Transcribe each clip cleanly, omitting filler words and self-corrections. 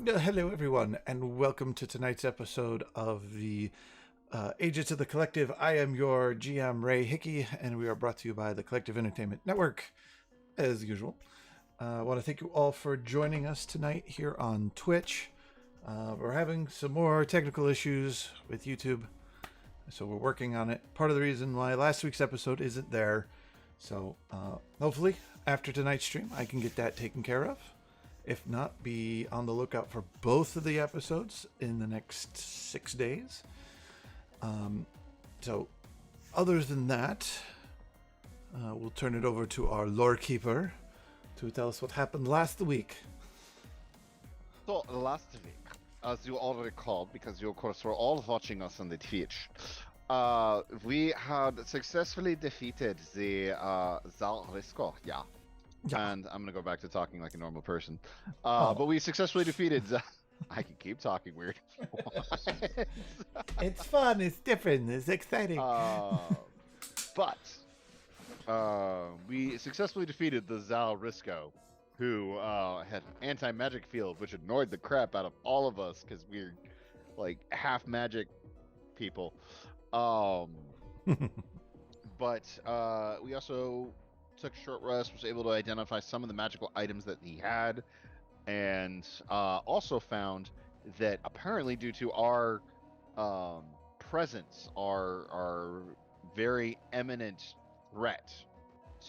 Hello, everyone, and welcome to tonight's episode of the Agents of the Collective. I am your GM, Ray Hickey, and we are brought to you by the Collective Entertainment Network, as usual. I want to thank you all for joining us tonight here on Twitch. We're having some more technical issues with YouTube, so we're working on it. Part of the reason why last week's episode isn't there. So hopefully, after tonight's stream, I can get that taken care of. If not, be on the lookout for both of the episodes in the next 6 days. So, other than that, we'll turn it over to our lore keeper to tell us what happened last week. So, last week, as you all recalled, because you, of course, were all watching us on the Twitch, we had successfully defeated the Zal Risco, yeah. And I'm going to go back to talking like a normal person. But we successfully defeated... I can keep talking weird. It's fun. It's different. It's exciting. But we successfully defeated the Zal Risco, who had an anti-magic field, which annoyed the crap out of all of us because we're like half magic people. But we also took a short rest, was able to identify some of the magical items that he had, and also found that apparently due to our presence, our very eminent threat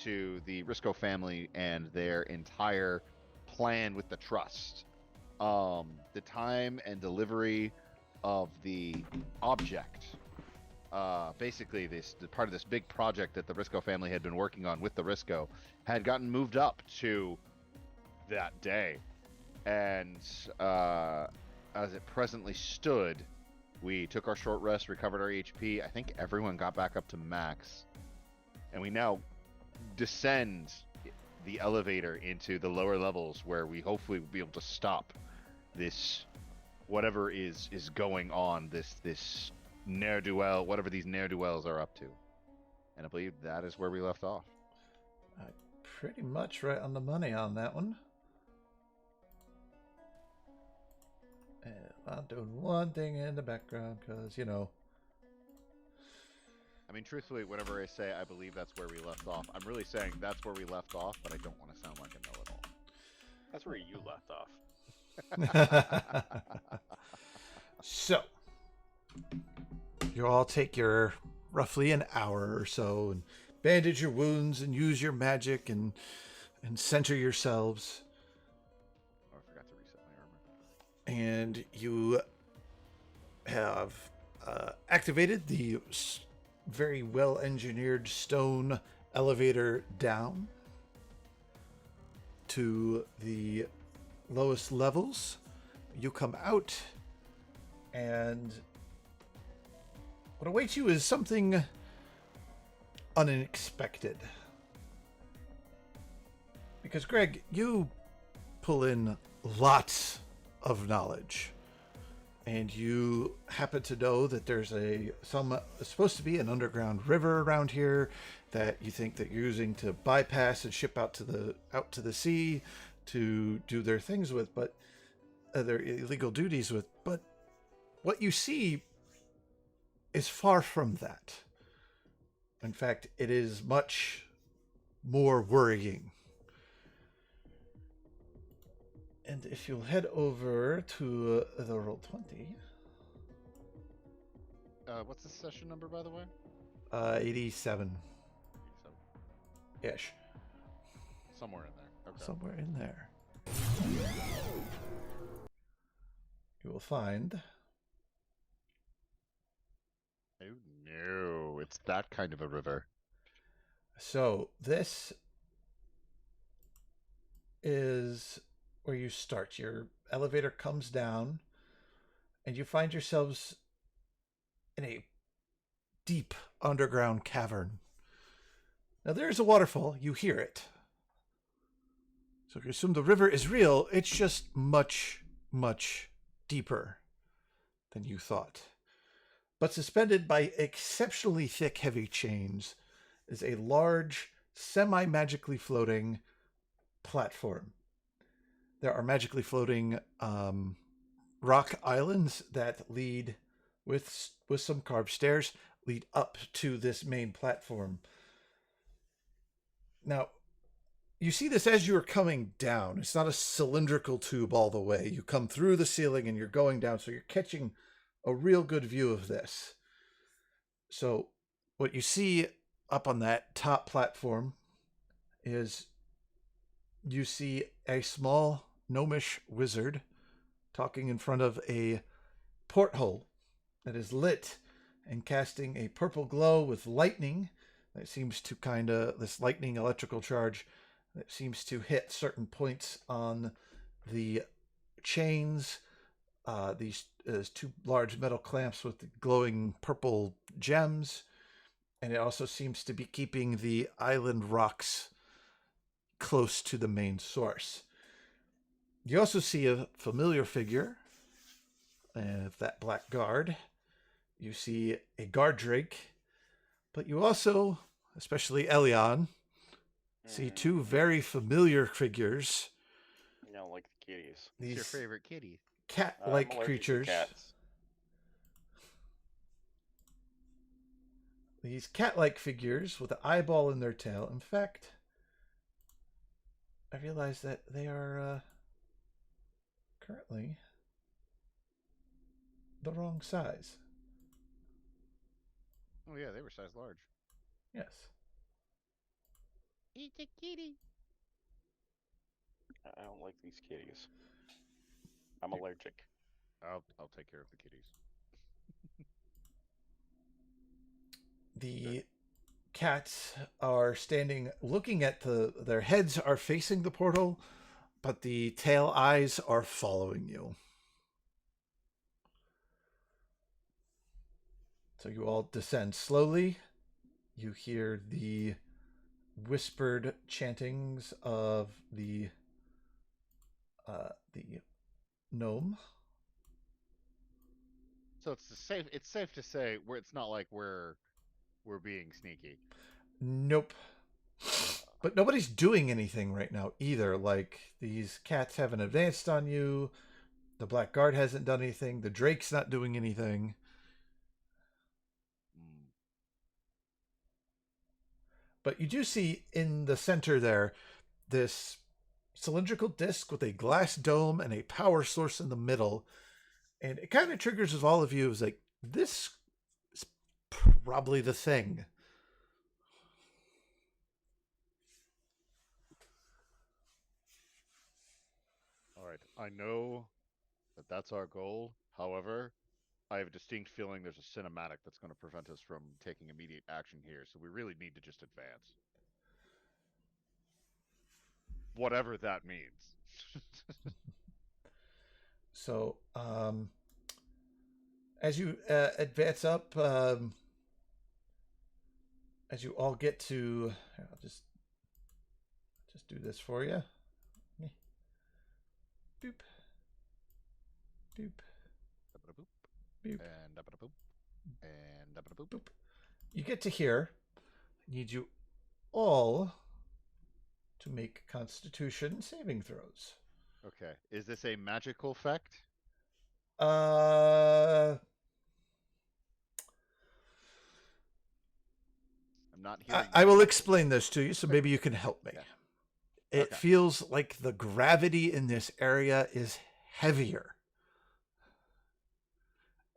to the Risco family and their entire plan with the trust, the time and delivery of the object, basically the part of this big project that the Risco family had been working on with the Risco had gotten moved up to that day. And as it presently stood, we took our short rest, recovered our HP. I think everyone got back up to max. And we now descend the elevator into the lower levels where we hopefully will be able to stop this, whatever is going on, this ne'er-do-well, whatever these ne'er-do-wells are up to. And I believe that is where we left off. Pretty much right on the money on that one. I'm doing one thing in the background because, you know. I mean, truthfully, whenever I say I believe that's where we left off, I'm really saying that's where we left off, but I don't want to sound like a know-it-all. That's where you left off. So, you all take your roughly an hour or so and bandage your wounds and use your magic and center yourselves. Oh, I forgot to reset my armor. And you have activated the very well engineered stone elevator down to the lowest levels. You come out, and what awaits you is something unexpected. Because, Greg, you pull in lots of knowledge, and you happen to know that there's supposed to be an underground river around here that you think that you're using to bypass and ship out to the sea to do their things with, but their illegal duties with. But what you see is far from that. In fact, it is much more worrying. And if you'll head over to the Roll20. What's the session number, by the way? 87. 87. Ish. Somewhere in there. Okay. Somewhere in there. You will find... Oh, no. It's that kind of a river. So, this is where you start. Your elevator comes down, and you find yourselves in a deep underground cavern. Now, there's a waterfall. You hear it. So if you assume the river is real, it's just much, much deeper than you thought. But suspended by exceptionally thick, heavy chains is a large, semi-magically floating platform. There are magically floating rock islands that lead with some carved stairs lead up to this main platform. Now, you see this as you're coming down. It's not a cylindrical tube all the way. You come through the ceiling and you're going down, so you're catching a real good view of this. So, what you see up on that top platform is you see a small gnomish wizard talking in front of a porthole that is lit and casting a purple glow with lightning that seems to this lightning electrical charge that seems to hit certain points on the chains. These two large metal clamps with glowing purple gems, and it also seems to be keeping the island rocks close to the main source. You also see a familiar figure, that black guard. You see a guard drake, but you also, especially Elion, see two very familiar figures. You don't like the kitties. What's your favorite kitty? Cat-like I'm allergic to creatures. cats. These cat-like figures with an eyeball in their tail. In fact, I realize that they are currently the wrong size. Oh yeah, they were size large. Yes. Eat the kitty. I don't like these kitties. I'm allergic. I'll take care of the kitties. The cats are standing looking at their heads are facing the portal, but the tail eyes are following you. So you all descend slowly. You hear the whispered chantings of the gnome. So it's safe to say it's not like we're being sneaky. Nope. But nobody's doing anything right now either. Like, these cats haven't advanced on you. The Black Guard hasn't done anything. The Drake's not doing anything. But you do see in the center there this cylindrical disc with a glass dome and a power source in the middle. And it kind of triggers with all of you. It's like, this is probably the thing. All right, I know that that's our goal. However, I have a distinct feeling there's a cinematic that's going to prevent us from taking immediate action here. So we really need to just advance. Whatever that means. So, as you advance up, as you all get to, I'll just do this for you. Boop, boop, boop, and boop, and boop. Boop. You get to here. I need you all to make Constitution saving throws. Okay, is this a magical effect? I'm not hearing. I will explain this to you, so maybe you can help me. Yeah. It feels like the gravity in this area is heavier.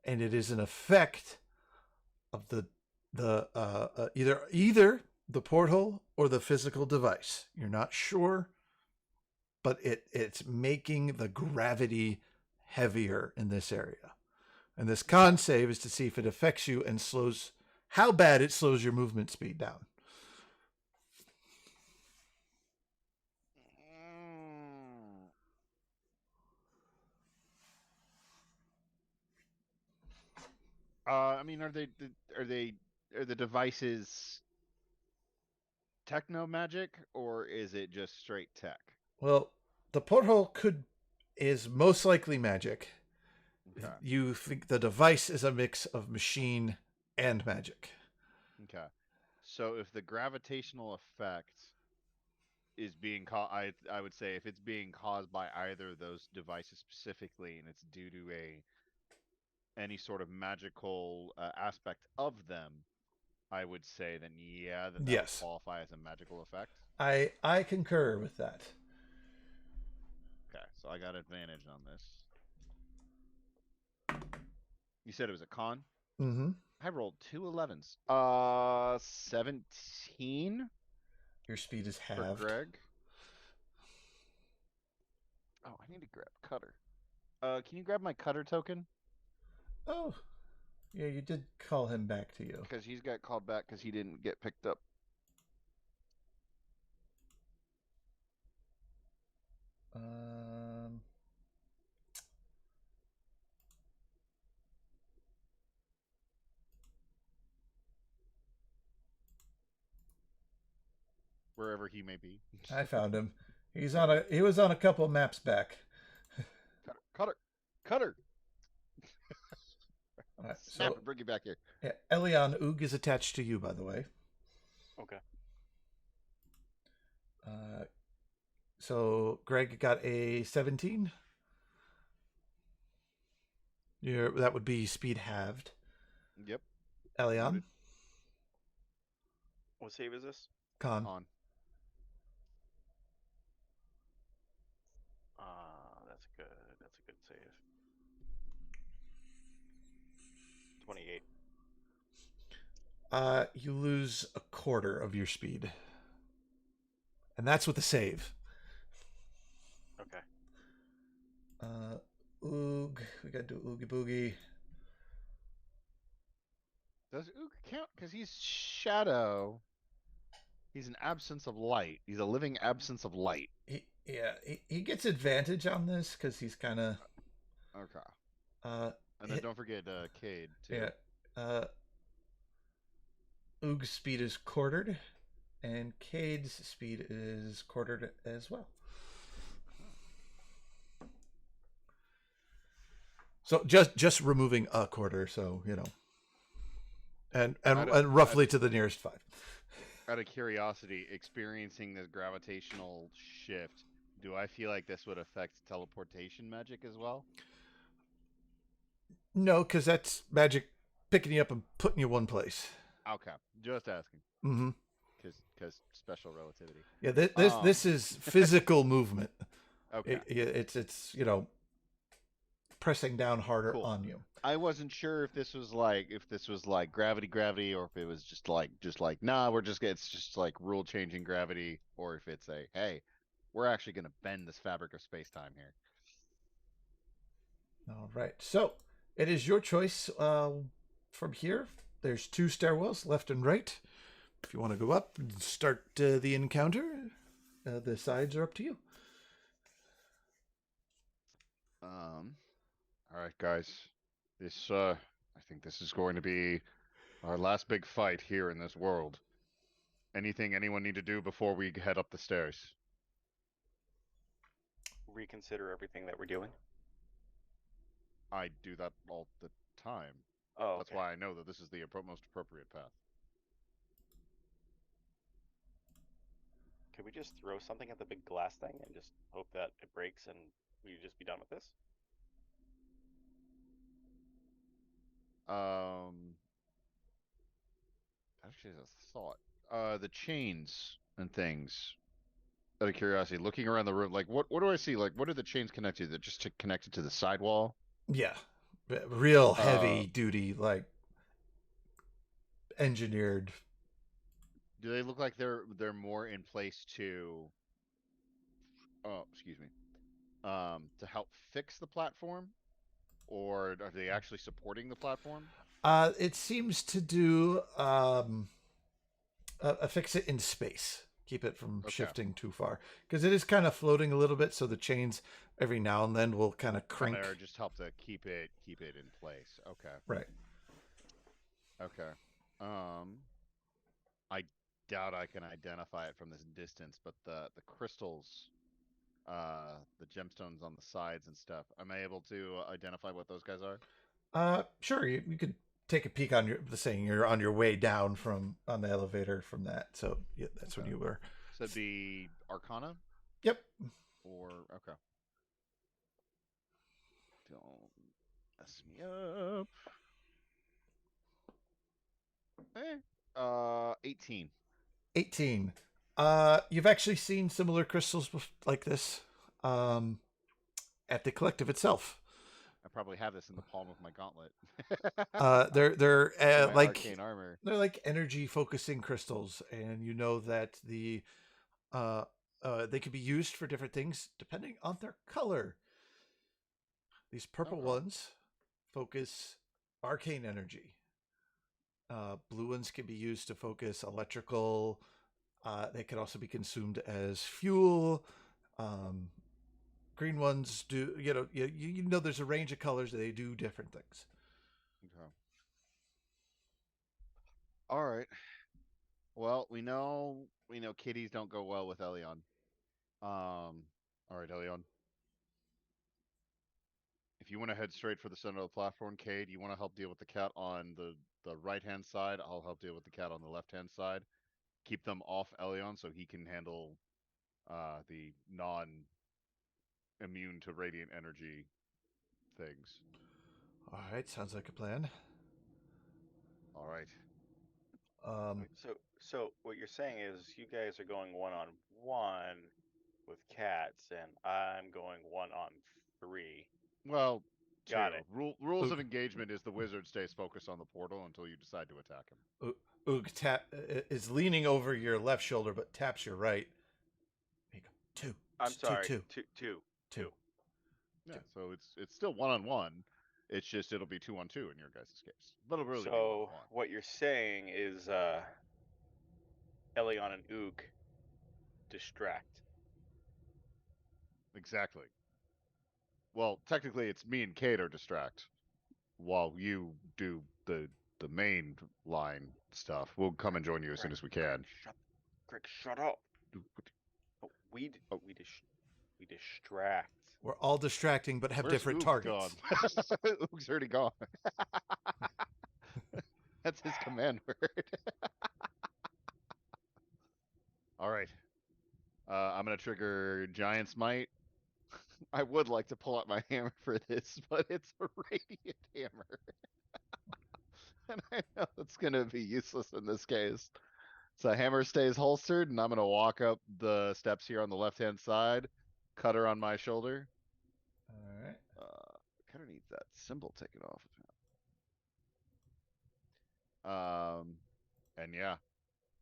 And it is an effect of either the portal or the physical device. You're not sure, but it's making the gravity heavier in this area. And this con save is to see if it affects you and how bad it slows your movement speed down. I mean, are the devices techno magic, or is it just straight tech? Well, the porthole is most likely magic. Okay. You think the device is a mix of machine and magic. Okay. So if the gravitational effect is being caused. I would say if it's being caused by either of those devices specifically, and it's due to a any sort of magical aspect of them, I would say then yeah, then that would Yes, qualify as a magical effect. I concur with that. Okay, so I got advantage on this. You said it was a con. Mm-hmm. I rolled 2 11s. 17 Your speed is for halved. Greg. Oh, I need to grab cutter. Can you grab my cutter token? Oh, yeah, you did call him back to you. Because he's got called back because he didn't get picked up. Um, Wherever he may be. I found him. He was on a couple maps back. Cutter. Cutter. All right, Snap so and bring you back here. yeah, Elion Oog is attached to you, by the way. Okay. Uh, so Greg got a 17. That would be speed halved. Yep. Elion, Noted. What save is this? con. On. That's good. That's a good save. 28. You lose a quarter of your speed, and that's with the save. Okay. Oog, we gotta do Oogie Boogie. Does Ook count? Because he's shadow. He's an absence of light. He's a living absence of light. He gets advantage on this because he's kind of Okay. uh And then don't forget Cade, too. yeah. Oog's speed is quartered, and Cade's speed is quartered as well. So just removing a quarter, so and roughly to the nearest 5. Out of curiosity, experiencing this gravitational shift, do I feel like this would affect teleportation magic as well? No, because that's magic picking you up and putting you one place. Okay, just asking. Mm-hmm. Because special relativity. Yeah, this is physical movement. Okay. It's pressing down harder Cool. on you. I wasn't sure if this was like gravity, or if it was just like nah, it's just like rule changing gravity, or if it's a hey, we're actually gonna bend this fabric of space time here. All right, so it is your choice. From here, there's 2 stairwells, left and right. If you want to go up and start the encounter, the sides are up to you. All right, guys. This I think this is going to be our last big fight here in this world. Anything anyone need to do before we head up the stairs? Reconsider everything that we're doing. I do that all the time. Oh, That's okay. why I know that this is the most appropriate path. Could we just throw something at the big glass thing and just hope that it breaks and we just be done with this? Actually, that's a thought. The chains and things. Out of curiosity, looking around the room, like what do I see? Like, what are the chains connected to? They're just connected to the sidewall. Yeah, real heavy duty, like engineered. Do they look like they're more in place to? Oh, excuse me. To help fix the platform, or are they actually supporting the platform? It seems to do affix it in space, keep it from shifting too far, because it is kind of floating a little bit. So the chains every now and then will kind of crank. Or just help to keep it in place. Okay. Right. Okay. I doubt I can identify it from this distance, but the crystals, the gemstones on the sides and stuff. Am I able to identify what those guys are? Sure. You could take a peek on you're on your way down from on the elevator from that. So yeah, that's when you were. So it'd be Arcana Yep. or okay. Don't mess me up. 18. 18. You've actually seen similar crystals like this um, at the collective itself. I probably have this in the palm of my gauntlet. They're In my arcane armor. they're like energy focusing crystals, and you know that uh, they can be used for different things depending on their color. These purple Okay. ones focus arcane energy. Blue ones can be used to focus electrical. They can also be consumed as fuel. Um, green ones do, you know, there's a range of colors that they do different things. Okay. All right. Well, we know kitties don't go well with Elion. All right, Elion. If you want to head straight for the center of the platform, Cade, you want to help deal with the cat on the right hand side. I'll help deal with the cat on the left hand side. Keep them off Elion so he can handle the non immune to radiant energy things. All right, sounds like a plan. All right. Um, Wait, so what you're saying is you guys are going 1-on-1 with cats, and I'm going 1-on-3. Well, Got two. it. Rules Oog, of engagement is the wizard stays focused on the portal until you decide to attack him. is leaning over your left shoulder, but taps your right. There you go. Two, I'm two, sorry. two, Two. two. Yeah, Two. so it's still 1-on-1. It's just it'll be 2-on-2 in your guys' case, but it'll really be So 1-on-1. what you're saying is Elion and Ook distract. Exactly. Well, technically, it's me and Kate are distract while you do the main line stuff. We'll come and join you as soon as we can. Greg, shut up. Oh, Oh, we distract. We're all distracting, but have where's different Oog gone? targets. Oog's already gone. That's his command word. All right. I'm gonna trigger Giant Smite. I would like to pull out my hammer for this, but it's a radiant hammer. And I know it's gonna be useless in this case. So hammer stays holstered, and I'm gonna walk up the steps here on the left-hand side, cutter on my shoulder. All right. Cutter needs that symbol taken off of him. And yeah,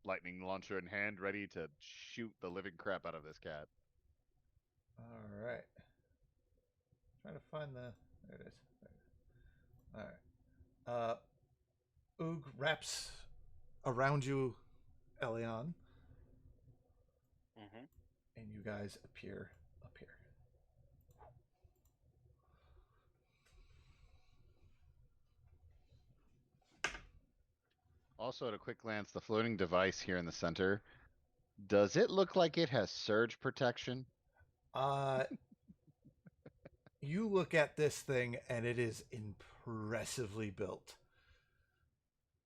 lightning launcher in hand, ready to shoot the living crap out of this cat. All right. Trying to find the. There it is. There it is. All right. Oog wraps around you, Elion, Mm-hmm. and you guys appear up here. Also, at a quick glance, the floating device here in the center, does it look like it has surge protection? Uh, you look at this thing, and it is impressively built.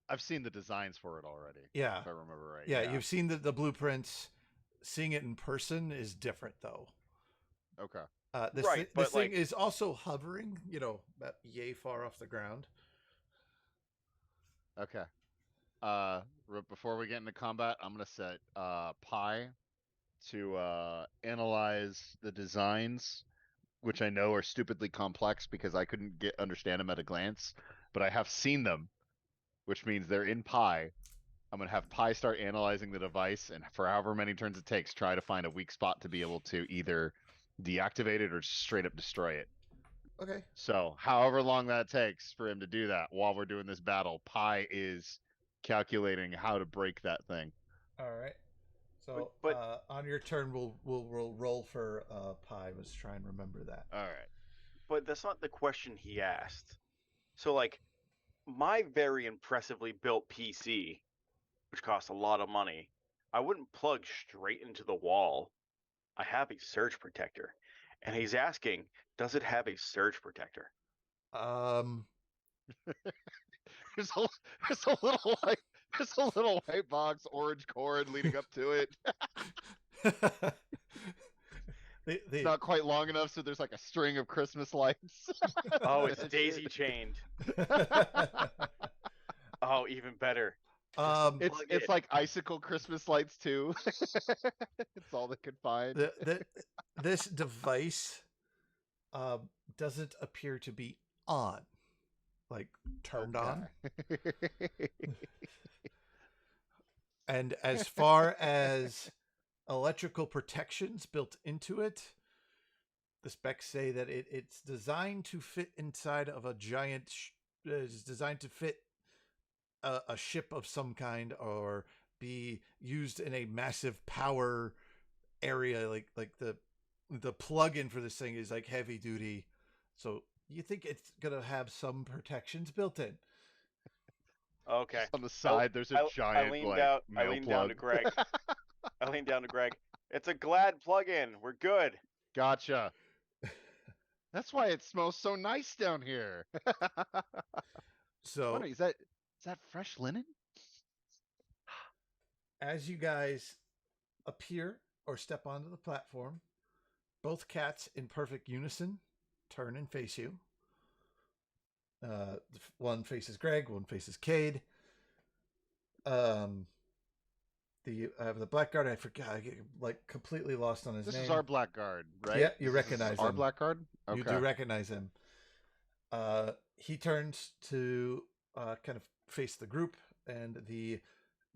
I've seen the designs for it already, Yeah. if I remember right. Yeah, you've seen the blueprints. Seeing it in person is different, though. Okay. Right, This but thing like, is also hovering, about yay far off the ground. Okay. Before we get into combat, I'm gonna set Pi to analyze the designs, which I know are stupidly complex because I couldn't understand them at a glance, but I have seen them, which means they're in Pi. I'm gonna have Pi start analyzing the device, and for however many turns it takes, try to find a weak spot to be able to either deactivate it or straight up destroy it. Okay. So, however long that takes for him to do that while we're doing this battle, Pi is calculating how to break that thing. All right. but So but on your turn, we'll roll for pi. Let's try and remember that. All right. but that's not the question he asked. So like, my very impressively built PC, which costs a lot of money, I wouldn't plug straight into the wall. I have a surge protector, and he's asking, does it have a surge protector? Um, There's a there's a little white there's a little white box, orange cord leading up to it. they, It's they, not quite long enough, so there's like a string of Christmas lights. Oh, it's Attach daisy it. chained. Oh, even better. Just um, plug It's it. like icicle Christmas lights too. It's all they could find. the this device um, doesn't appear to be on, like turned on. Okay. And as far as electrical protections built into it, the specs say that it's designed to fit inside of a giant. It's designed to fit a ship of some kind or be used in a massive power area. Like the plug-in for this thing is like heavy duty, so you think it's gonna have some protections built in. Okay. Just on the I, side, there's a I giant leaned like out. I male leaned down plug. to Greg. I leaned down to Greg. It's a Glad plug-in. We're good. Gotcha. That's why it smells so nice down here. So Wonder, is that fresh linen? as you guys appear or step onto the platform, both cats in perfect unison turn and face you. One faces Greg, one faces Cade. Um, the blackguard, I forgot, I get, like completely lost on his This name. is our blackguard, right? Yeah, you recognize our him. blackguard. Okay. You do recognize him. He turns to kind of face the group, and the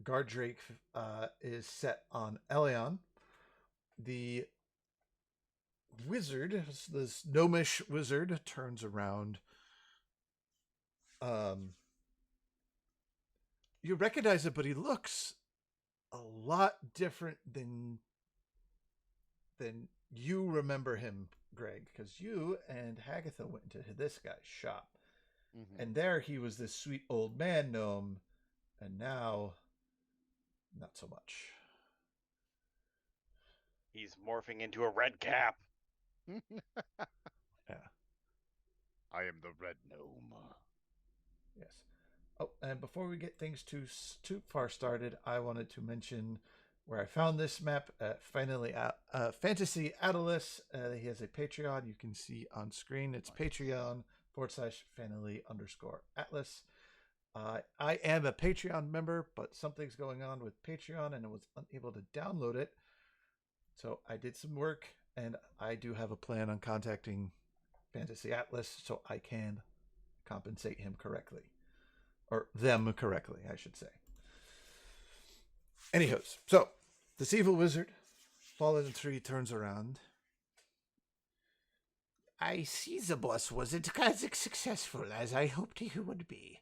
guard drake is set on Elion. The wizard, this gnomish wizard, turns around. Um, you recognize it, but he looks a lot different than you remember him, Greg, because you and Hagatha went into this guy's shop, and there he was this sweet old man gnome, and now not so much. He's morphing into a red cap. Yeah. I am the red gnome. Yes. Oh, and before we get things too far started, I wanted to mention where I found this map. Finally, Fantasy Atlas. He has a Patreon. You can see on screen. It's Patreon/Fantasy_Atlas. I am a Patreon member, but something's going on with Patreon, and I was unable to download it. So I did some work, and I do have a plan on contacting Fantasy Atlas so I can compensate him correctly. Or them correctly, I should say. Anywho's, so this evil wizard, Fallen Tree, turns around. I see the boss wasn't as successful as I hoped he would be.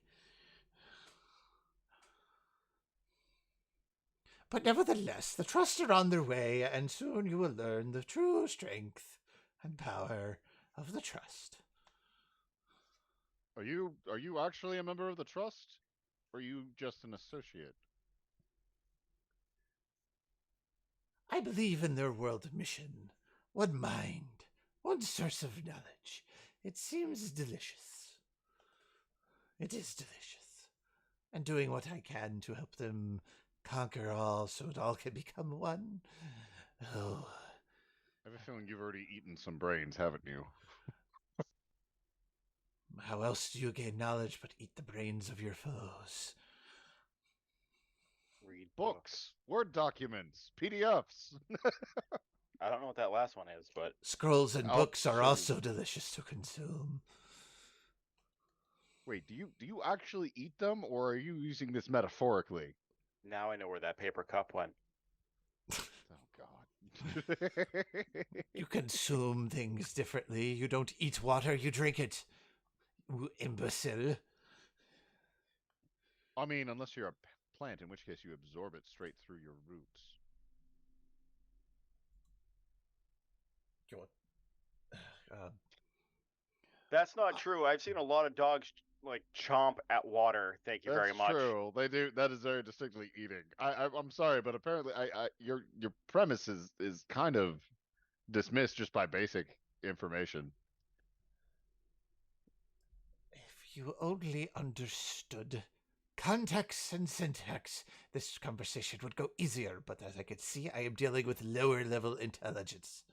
But nevertheless, the Trust are on their way, and soon you will learn the true strength and power of the Trust. Are you actually a member of the trust? Or are you just an associate? I believe in their world mission. One mind, one source of knowledge. It seems delicious. It is delicious. And doing what I can to help them conquer all so it all can become one. Oh, I have a feeling you've already eaten some brains, haven't you? how else do you gain knowledge but eat the brains of your foes? Read Books, Word documents, PDFs. I don't know what that last one is, but Scrolls and I'll books are show also you. delicious to consume. Wait, do you actually eat them, or are you using this metaphorically? now I know where that paper cup went. Oh God. You consume things differently. You don't eat water, you drink it. You imbecile. I mean, unless you're a plant, in which case you absorb it straight through your roots. Uh, That's not true. I've seen a lot of dogs like chomp at water. Thank you very That's much. true. They do. That is very distinctly eating. I'm sorry, but apparently, your premise is kind of dismissed just by basic information. if you only understood context and syntax, this conversation would go easier, but as I can see, I am dealing with lower level intelligence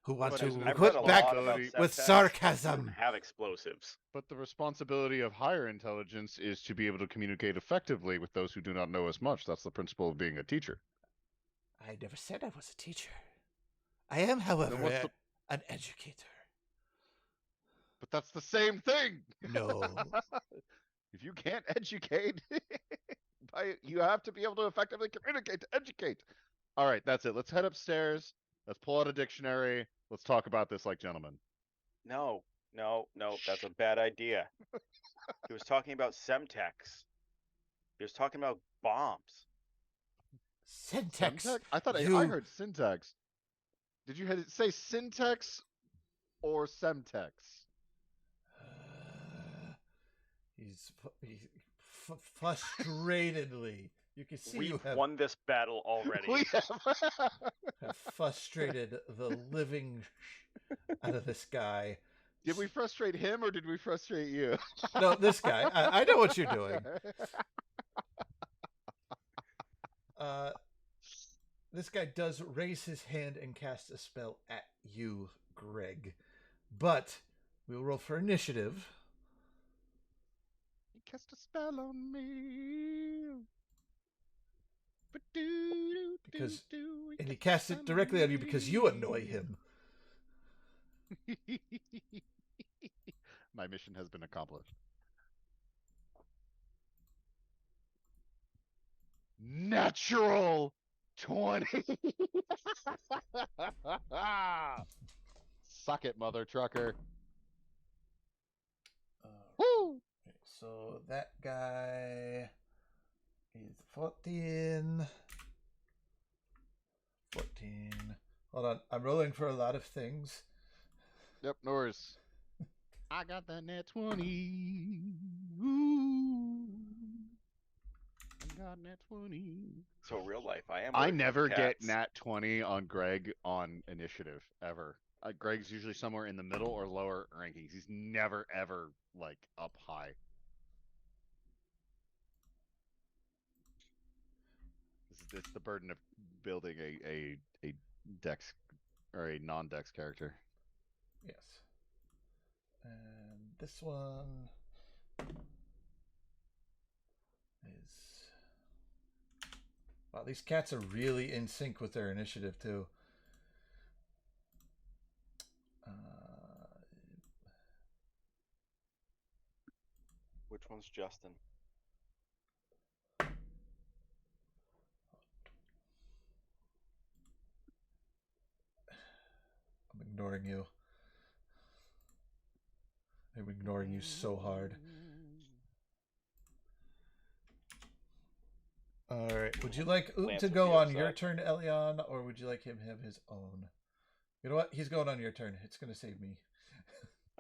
who want But to isn't it I've read a put back lot about responsibility- with septex. sarcasm. Doesn't have explosives. But the responsibility of higher intelligence is to be able to communicate effectively with those who do not know as much. That's the principle of being a teacher. I never said I was a teacher. I am, however, Then what's the- an educator. But that's the same thing. No. If you can't educate, you have to be able to effectively communicate to educate. All right, that's it. Let's head upstairs. Let's pull out a dictionary. Let's talk about this like gentlemen. No, that's a bad idea. He was talking about semtex. He was talking about bombs. Syntax. Semtex? I thought I You- heard syntax. Did you say syntax or semtex? He's frustratedly. You can see you We've have, won this battle already. We have. have frustrated the living out of this guy. Did we frustrate him or did we frustrate you? No, this guy. I know what you're doing. This guy does raise his hand and cast a spell at you, Greg. But we'll roll for initiative. He cast a spell on me. Because- And he casts it directly on you because you annoy him. My mission has been accomplished. Natural 20. Suck it, mother trucker. Woo! So that guy is 14. 14. Hold on. I'm rolling for a lot of things. Yep, Norris. I got that net 20. Ooh. I got net 20. So real life, I am. I working never with get cats. nat 20 on Greg on initiative, ever. Greg's usually somewhere in the middle or lower rankings. He's never, ever, like, up high. It's the burden of building a dex or a non-dex character. Yes. And this one is. Wow, these cats are really in sync with their initiative, too. Which one's Justin? I'm ignoring you. I'm ignoring you so hard. All right. Would you like Oop Lance to will go be on your upset. turn, Elion, or would you like him to have his own? You know what? He's going on your turn. It's going to save me.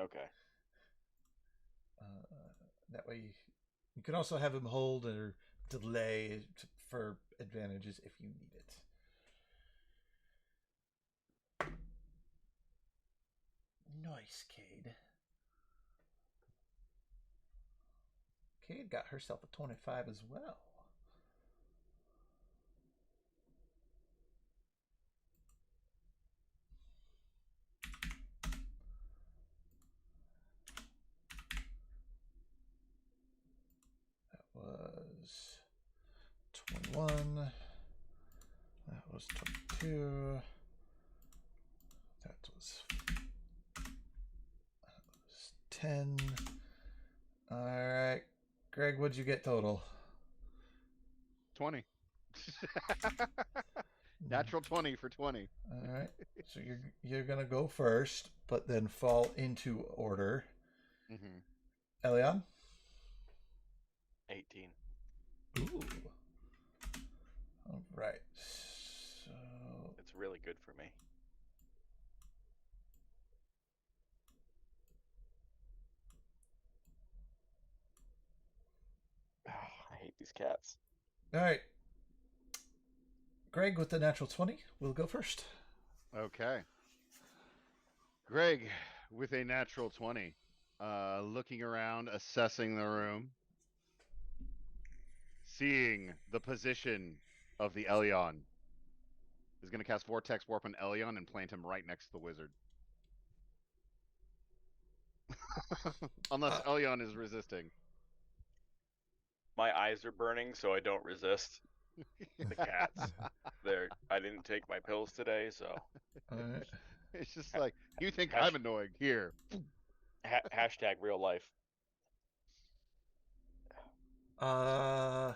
Okay. That way, you can also have him hold or delay for advantages if you need it. Nice, Cade. Cade got herself a 25 as well. That was 21. That was 22. That was 10. All right. Greg, what'd you get total? 20. Natural 20 for 20. All right. So you're gonna go first, but then fall into order. Mm-hmm. Elion? 18. Ooh. All right. So It's really good for me. I hate these cats. all right. Greg with the natural 20 will go first. Okay. Greg with a natural 20. Looking around, assessing the room. seeing the position of the Elyon, is going to cast Vortex Warp on Elyon and plant him right next to the wizard. Unless Elyon is resisting. My eyes are burning, so I don't resist. The cats. I didn't take my pills today, so. All right. It's just like, you think I'm annoying? Here. Hashtag real life. That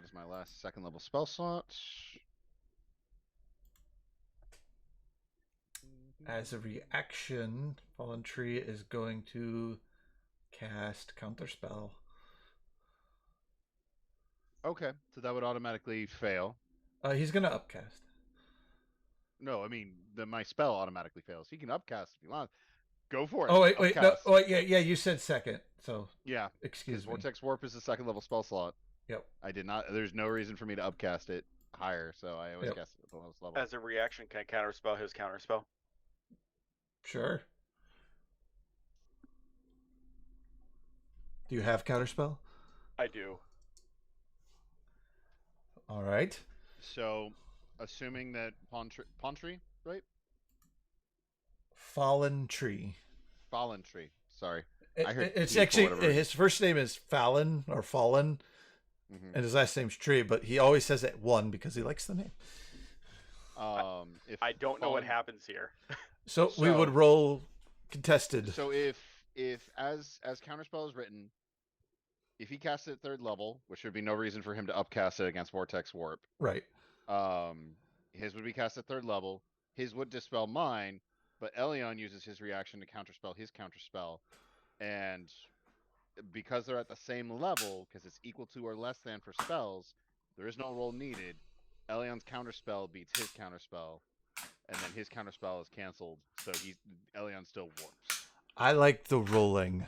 is my last second level spell slot. As a reaction, Fallen Tree is going to cast Counterspell. Okay, so that would automatically fail. He's going to upcast. No, I mean, my spell automatically fails. He can upcast if he wants. Go for it. Oh, wait. No, Upcast. oh, yeah, you said second. So, Yeah, excuse me. Vortex Warp is a second level spell slot. Yep. I did not. There's no reason for me to upcast it higher, so I always cast it at the lowest level. As a reaction, can I counterspell his counterspell? Sure. Do you have Counterspell? I do. All right. So, assuming that Pontree, right? Fallen Tree. Fallen Tree. Sorry. It's actually, his first name is Fallon or Fallen, and his last name's Tree, but he always says it one because he likes the name. I don't know what happens here. So we would roll contested. So if as Counterspell is written, if he casts it at third level, which would be no reason for him to upcast it against Vortex Warp. Right. His would be cast at third level. His would dispel mine, but Elyon uses his reaction to counterspell his counterspell. And because they're at the same level, because it's equal to or less than for spells, there is no roll needed. Elyon's counterspell beats his counterspell, and then his counterspell is canceled, so Elyon still warps. I like the rolling.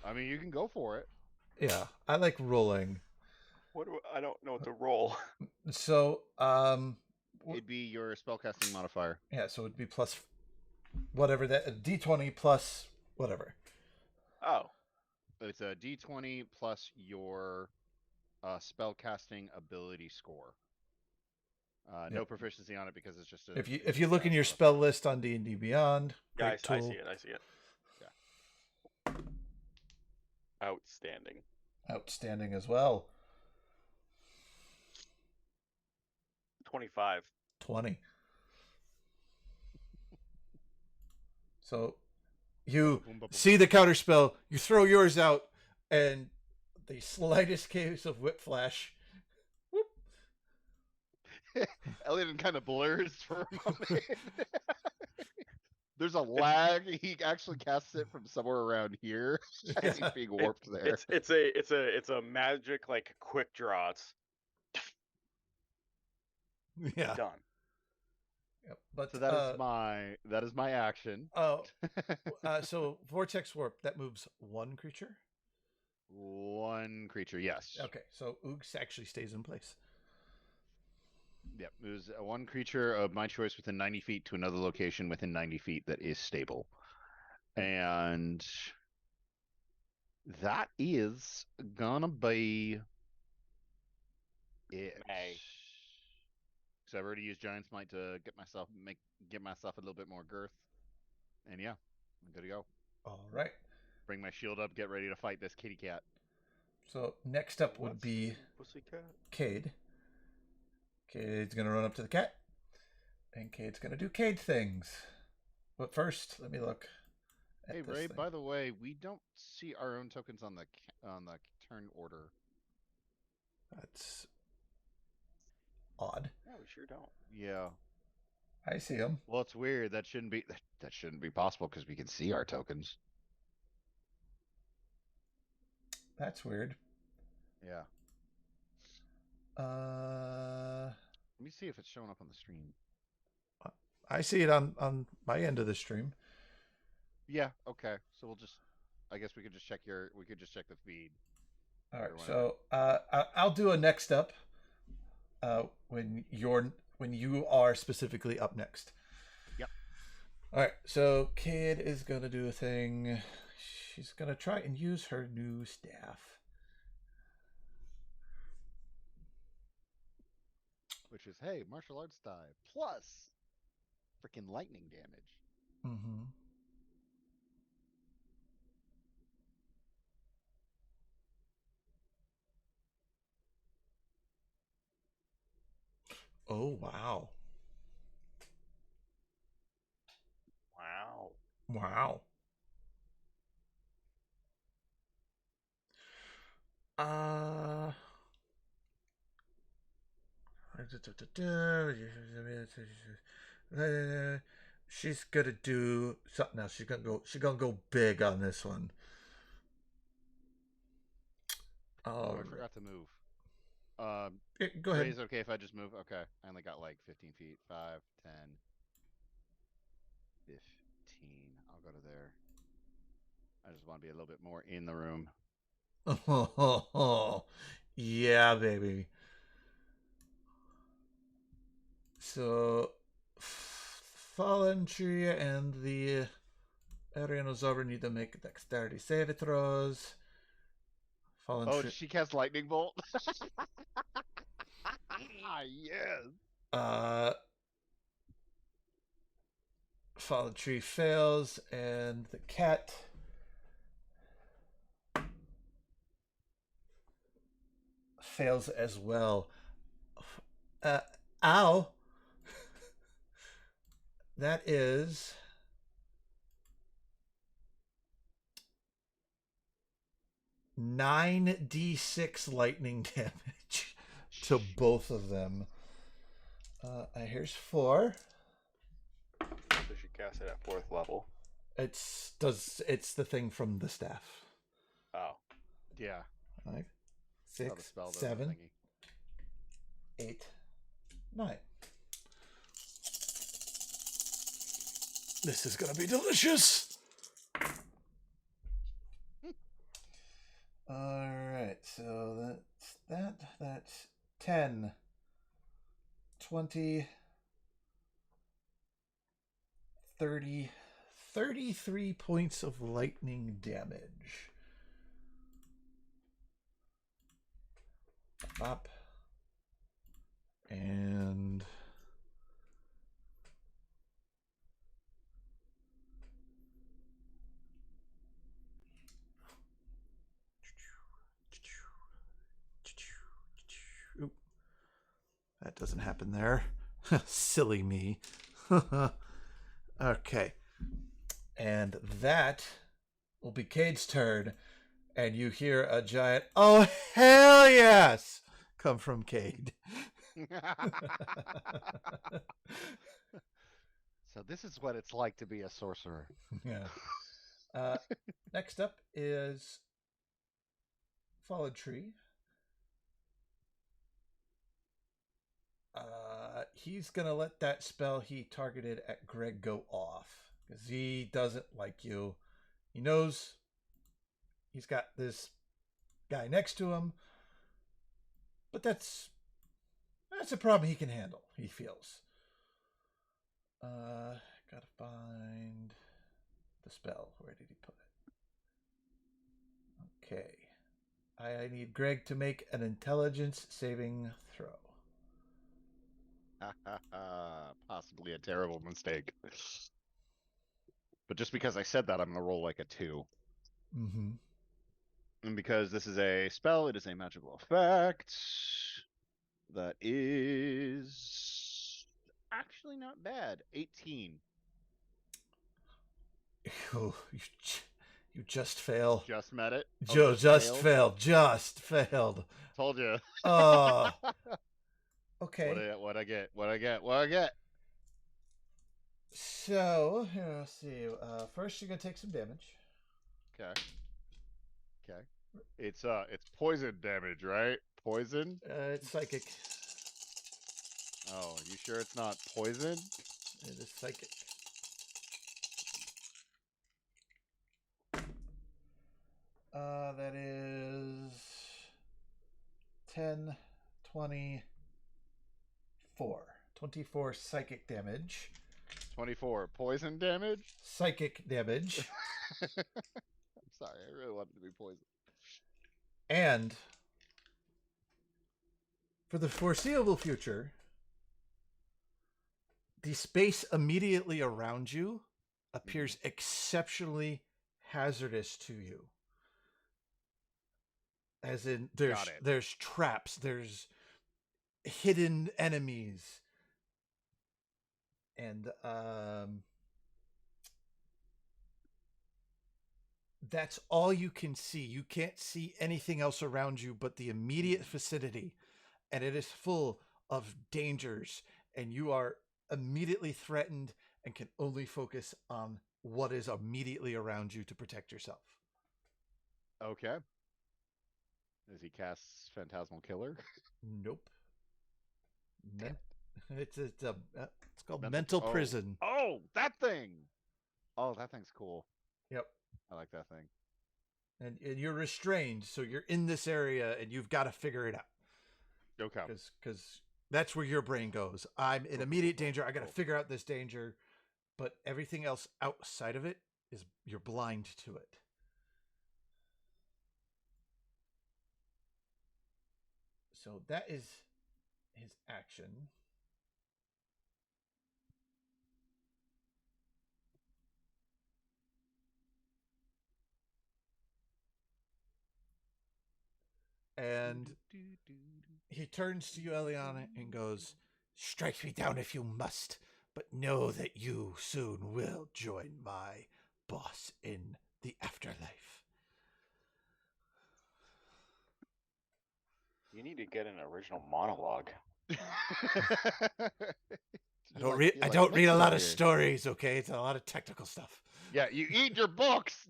I mean, you can go for it. Yeah, I like rolling. I don't know what to roll. So, it'd be your spellcasting modifier. Yeah, so it'd be plus whatever that D20 plus whatever. Oh. It's a D20 plus your spellcasting ability score. No proficiency on it because it's just if you look in your spell list on D&D Beyond, guys, I see it. Yeah. Outstanding as well. 25. 20. So you see the counterspell, you throw yours out, and the slightest case of whiplash. Elliot kind of blurs for a moment. There's a lag. He actually casts it from somewhere around here. He's being warped there. It's a magic like quick draw. It's done. Yep, but so that is my action. Oh, so Vortex Warp, that moves one creature. One creature, yes. Okay, so Oogs actually stays in place. Yep, moves one creature of my choice within 90 feet to another location within 90 feet that is stable. And that is gonna be it. So I've already used Giant Smite to get myself a little bit more girth. And yeah, I'm good to go. All right. Bring my shield up, get ready to fight this kitty cat. So next up would be Cade. Cade's going to run up to the cat. And Cade's going to do Cade things. But first, let me look at Hey, this Ray, thing. by the way, we don't see our own tokens on the turn order. That's odd. Yeah, we sure don't. Yeah. I see them. Well, it's weird. That shouldn't be possible because we can see our tokens. That's weird. Yeah. Let me see if it's showing up on the stream. I see it on my end of the stream. Yeah. Okay. So I guess we could just check the feed. All right. So I'll do a next up. When you are specifically up next. Yep. All right. So Cade is gonna do a thing. she's gonna try and use her new staff. Which is, hey, martial arts die plus freaking lightning damage. Mm-hmm. Oh, wow. Wow. Wow. Uh, she's gonna do something else. She's gonna go big on this one. Oh, All I right. forgot to move. Go Ray, ahead. is it okay if I just move? Okay. I only got like 15 feet. 5, 10, 15. I'll go to there. I just want to be a little bit more in the room. Yeah, baby. So, Fallen Tree and the Arianosaur need to make dexterity save throws. Fallen Oh, Tree. did she cast lightning bolt? Yes. Uh, Fallen Tree fails, and the cat fails as well. Uh, Ow! That is 9d6 lightning damage to both of them. Here's 4. So she cast it at 4th level. It's the thing from the staff. Oh. Yeah. 5, How the 6, spell does the 7, thingy. 8, 9. This is gonna be delicious. All right, so that's 10, 20, 30, 33 points of lightning damage. Up. And oop, that doesn't happen there. Silly me. Okay. And that will be Cade's turn. And you hear a giant, "Oh, hell yes!" come from Cade. So this is what it's like to be a sorcerer. Yeah. Next up is Fallen Tree. He's gonna let that spell he targeted at Greg go off because he doesn't like you. He knows he's got this guy next to him, but that's a problem he can handle. He feels. Gotta find the spell. Where did he put it? Okay. I need Greg to make an intelligence saving throw. Possibly a terrible mistake. But just because I said that, I'm gonna roll like a 2. Mm-hmm. And because this is a spell, it is a magical effect. That is actually not bad. 18. Oh, you just fail. Just met it. Oh, Joe just failed. Just failed. Told you. Oh. Okay. What I get? What I get? What I get? So here, let's see. First, you're gonna take some damage. Okay. Okay. It's poison damage, right? Poison? It's psychic. Oh, you sure it's not poison? It is psychic. That is 10, 24. 24 psychic damage. 24 poison damage? Psychic damage. I'm Sorry, I really wanted to be poisoned. And for the foreseeable future, the space immediately around you appears exceptionally hazardous to you. As in, Got it. there's traps, there's hidden enemies, and that's all you can see. You can't see anything else around you but the immediate vicinity, and it is full of dangers, and you are immediately threatened and can only focus on what is immediately around you to protect yourself. Okay. Does he cast Phantasmal Killer? Nope. Damn It's called mental prison. Oh, that thing. Oh, that thing's cool. Yep. I like that thing. And you're restrained, so you're in this area, and you've got to figure it out. Okay. Because that's where your brain goes. I'm in immediate danger. I got to figure out this danger, but everything else outside of it is you're blind to it. So that is his action. And he turns to you, Eliana, and goes, "Strike me down if you must, but know that you soon will join my boss in the afterlife." You need to get an original monologue. I don't read a lot of stories, okay? It's a lot of technical stuff. Yeah, you eat your books.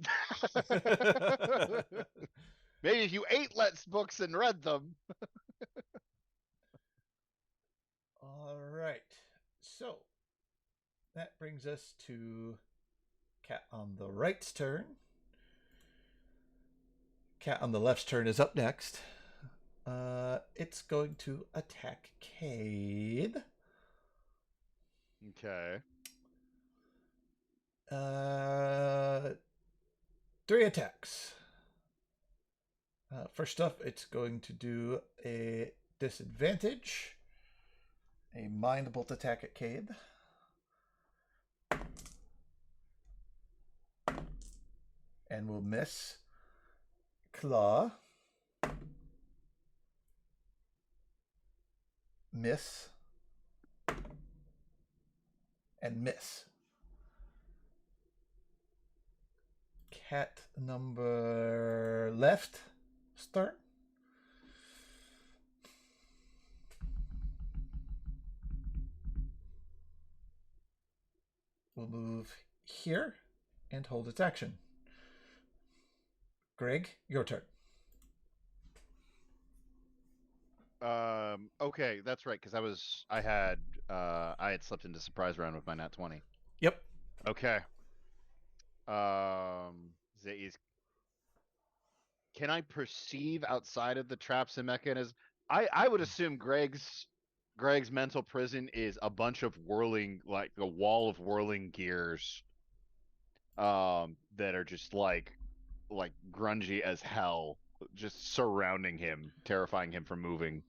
Maybe if you ate Let's books and read them. All right. So that brings us to Cat on the right's turn. Cat on the left's turn is up next. It's going to attack Cade. Okay. 3 attacks. First up, it's going to do a disadvantage. A mind bolt attack at Cade. And will miss. Claw. Miss. And miss. Cat number left. Start. We'll move here and hold its action. Greg, your turn. Okay, that's right, because I had slipped into surprise round with my nat 20. Yep. Okay. Can I perceive outside of the traps and mechanisms? I would assume Greg's mental prison is a bunch of whirling, like a wall of whirling gears, that are just like grungy as hell, just surrounding him, terrifying him from moving.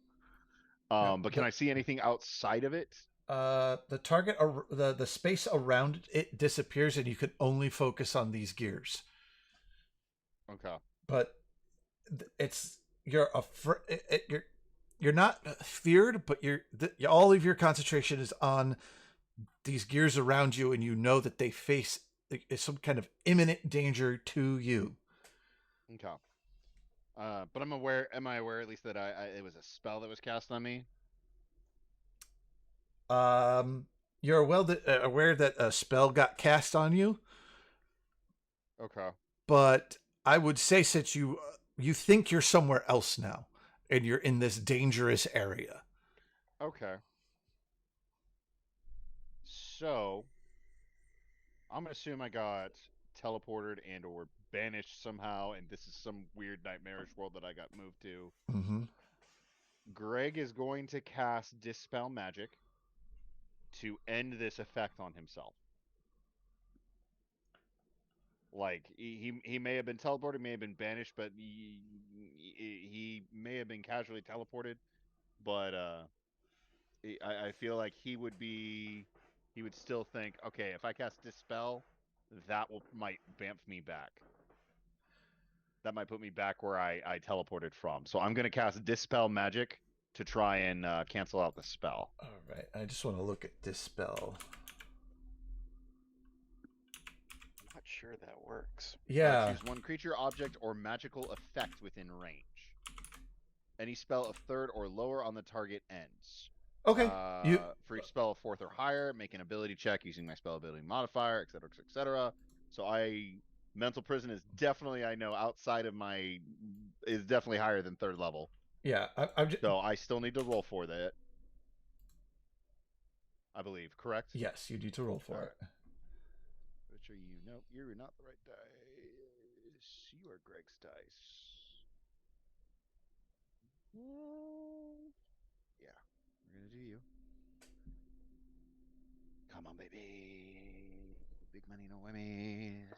But can I see anything outside of it? The target, the space around it disappears, and you can only focus on these gears. Okay. But it's you're not feared, but all of your concentration is on these gears around you, and you know that they face some kind of imminent danger to you. Okay. But am I aware at least that it was a spell that was cast on me? You're aware that a spell got cast on you. Okay. But I would say, since you think you're somewhere else now, and you're in this dangerous area. Okay. So I'm gonna assume I got teleported and or banished somehow, and this is some weird nightmarish world that I got moved to. Mm-hmm. Greg is going to cast Dispel Magic to end this effect on himself. Like he may have been teleported, may have been banished, but he may have been casually teleported. But I feel like he would still think, okay, if I cast Dispel, that might bamf me back. That might put me back where I teleported from. So I'm gonna cast Dispel Magic to try and cancel out the spell. All right. I just want to look at Dispel. I'm not sure that works. Yeah. Choose one creature, object, or magical effect within range. Any spell of third or lower on the target ends. Okay. You. For each spell of fourth or higher, make an ability check using my spell ability modifier, etc., etc. So mental prison is definitely, I know, outside of is definitely higher than third level. Yeah. I'm just, So I still need to roll for that. I believe, correct? yes, you need to roll for it. Which are you? Nope, you're not the right dice. You are Greg's dice. Yeah, we're gonna do you. Come on, baby. Big money, no whammies.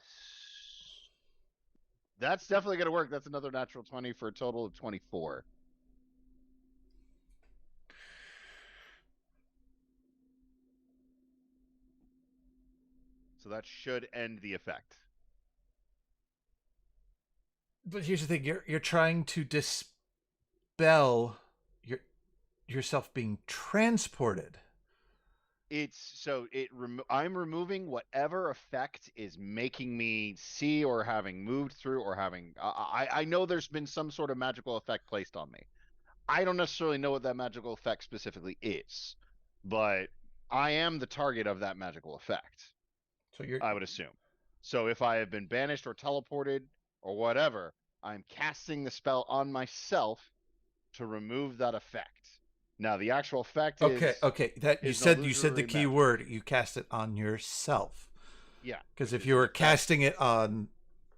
That's definitely gonna work. That's another natural 20 for a total of 24. So that should end the effect. But here's the thing: you're trying to dispel yourself being transported. I'm removing whatever effect is making me see or having moved through or having I know there's been some sort of magical effect placed on me. I don't necessarily know what that magical effect specifically is, but I am the target of that magical effect. So you're. I would assume. So if I have been banished or teleported or whatever, I'm casting the spell on myself to remove that effect. Now the actual effect Okay. Okay. That you is an said the illusory key magic. word. You cast it on yourself. Yeah. Because Which if is you an were effect. casting it on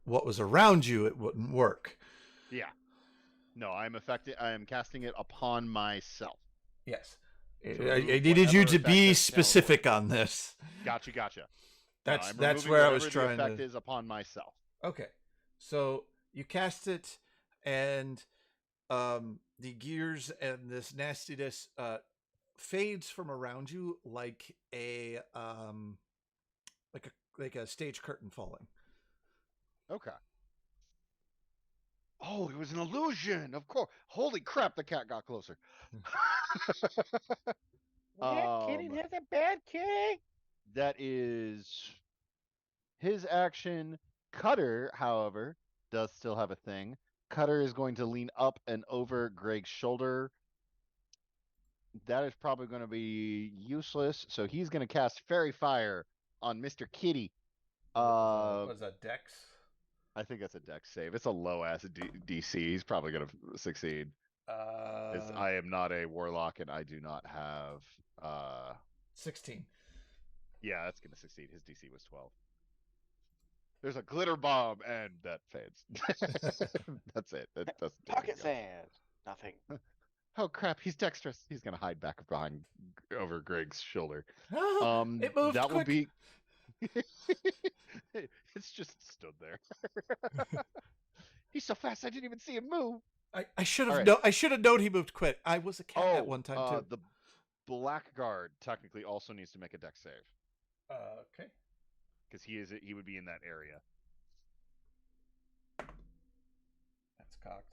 what was around you, it wouldn't work. Yeah. No, I am casting it upon myself. Yes. To I remove needed you whatever to effect be has channeled towards specific me. on this. Gotcha. No, I'm That's removing where I was whatever the trying effect to. is upon myself. Okay. So you cast it, and the gears and this nastiness fades from around you like a stage curtain falling. Okay. Oh, it was an illusion. Of course. Holy crap, the cat got closer. That kitten has a bad king. That is his action. Cutter, however, does still have a thing. Cutter is going to lean up and over Greg's shoulder. That is probably going to be useless. So he's going to cast Fairy Fire on Mr. Kitty. Was that Dex? I think that's a dex save. It's a low ass DC. He's probably going to succeed. As I am not a warlock and I do not have 16. Yeah, that's going to succeed. His DC was 12. There's a glitter bomb and that fades. That's it. That doesn't do Pocket anything else. sand. Nothing. Oh crap, he's dexterous. He's going to hide back behind over Greg's shoulder. It moved That quick. will be It's just stood there. He's so fast I didn't even see him move. I should have right. I should have known he moved quick. I was a cat at one time too. The Blackguard technically also needs to make a dex save. Okay. Because he would be in that area. That's cocked.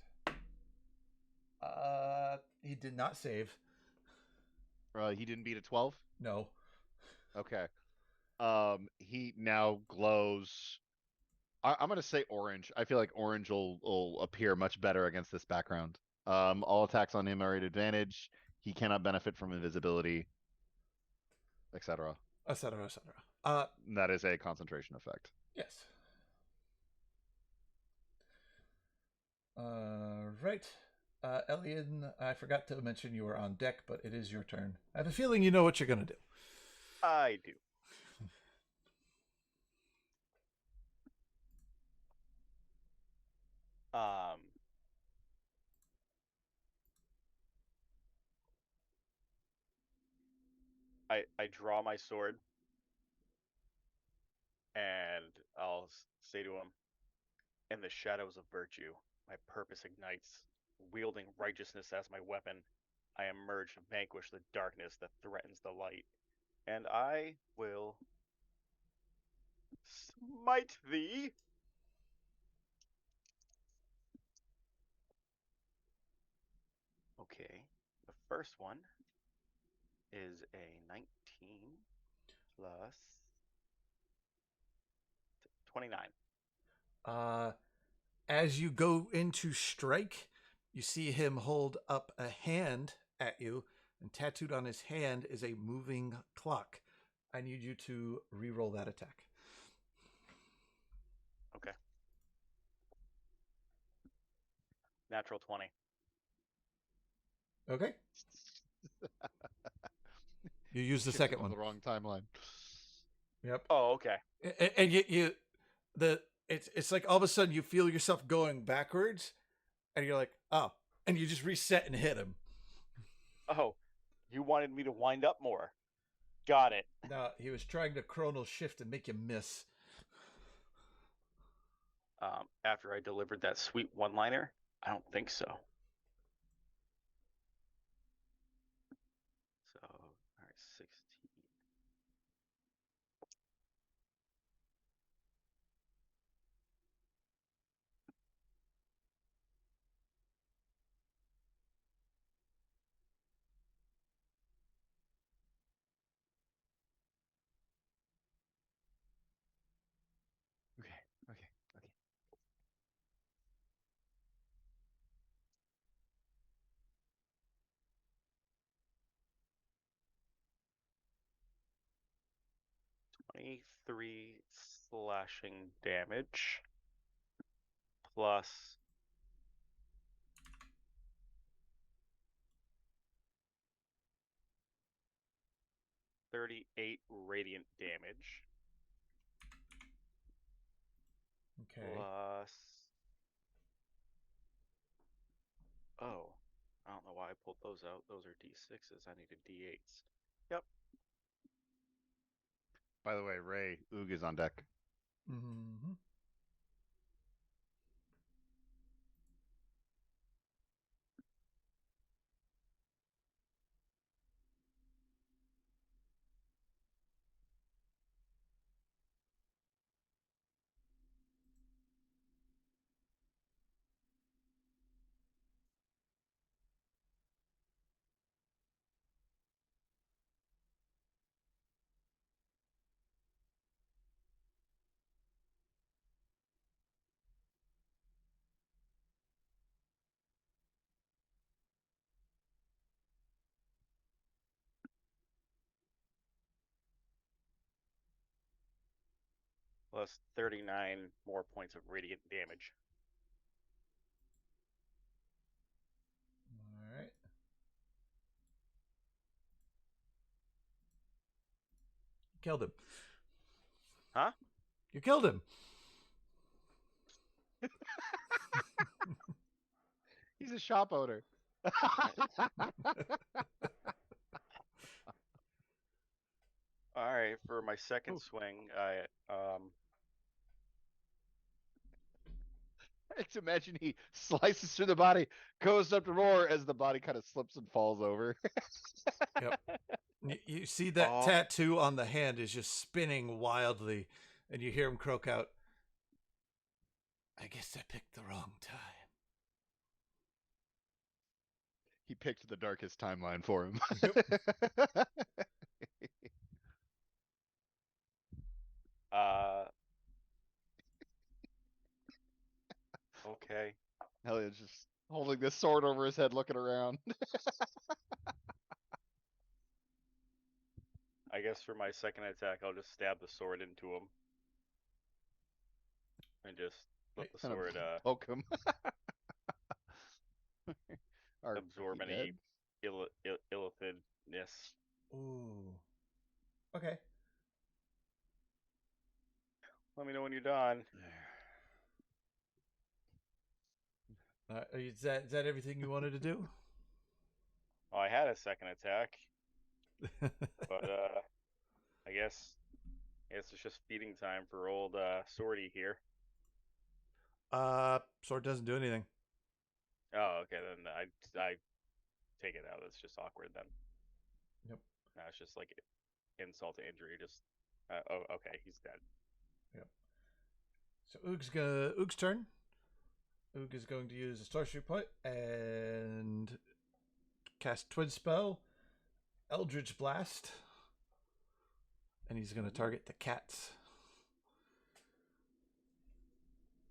He did not save. He didn't beat a 12? No. Okay. He now glows. I'm gonna say orange. I feel like orange will appear much better against this background. All attacks on him are at advantage. He cannot benefit from invisibility, etc. Etc. Etc. That is a concentration effect. Yes. Right. Elian, I forgot to mention you were on deck, but it is your turn. I have a feeling you know what you're gonna do. I do. I draw my sword. and I'll say to him, "In the shadows of virtue, my purpose ignites. Wielding righteousness as my weapon, I emerge to vanquish the darkness that threatens the light, and I will smite thee." Okay, the first one is a 19 plus 29. As you go into strike, you see him hold up a hand at you, and tattooed on his hand is a moving clock. I need you to re-roll that attack. Okay. Natural 20. Okay. You use the Shifted second to one. the wrong timeline. Yep. Oh, okay. And it's like all of a sudden you feel yourself going backwards, and you're like, oh, and you just reset and hit him. Oh, you wanted me to wind up more. Got it. No, he was trying to chronal shift and make you miss. After I delivered that sweet one-liner, I don't think so. So, all right, 16. Okay, okay, okay. Three slashing damage plus 38 radiant damage Okay. plus. Oh, I don't know why I pulled those out. Those are d6s. I needed d8s. Yep. By the way, Ray, Oog is on deck. Mm-hmm. Plus 39 more points of radiant damage. All right. Killed him. Huh? You killed him. He's a shop owner. All right, for my second Ooh. swing, I I just imagine he slices through the body, goes up to roar as the body kind of slips and falls over. Yep. You see that oh, tattoo on the hand is just spinning wildly, and you hear him croak out, I guess I picked the wrong time. He picked the darkest timeline for him. Yep. okay. Elliot's just holding this sword over his head, looking around. I guess for my second attack, I'll just stab the sword into him and just let the Kind of sword poke him. Are absorb he dead? any illithidness. Ooh. Okay. Let me know when you're done. Is that everything you wanted to do? Well, I had a second attack, but I guess Guess it's just feeding time for old Swordy here. Sword doesn't do anything. Oh, okay. Then I take it out. That's just awkward then. Yep. No, it's just like insult to injury. Just oh, okay. He's dead. Yep. So Oog's turn. Oog is going to use a sorcery point and cast Twin Spell, Eldritch Blast, and he's going to target the cats.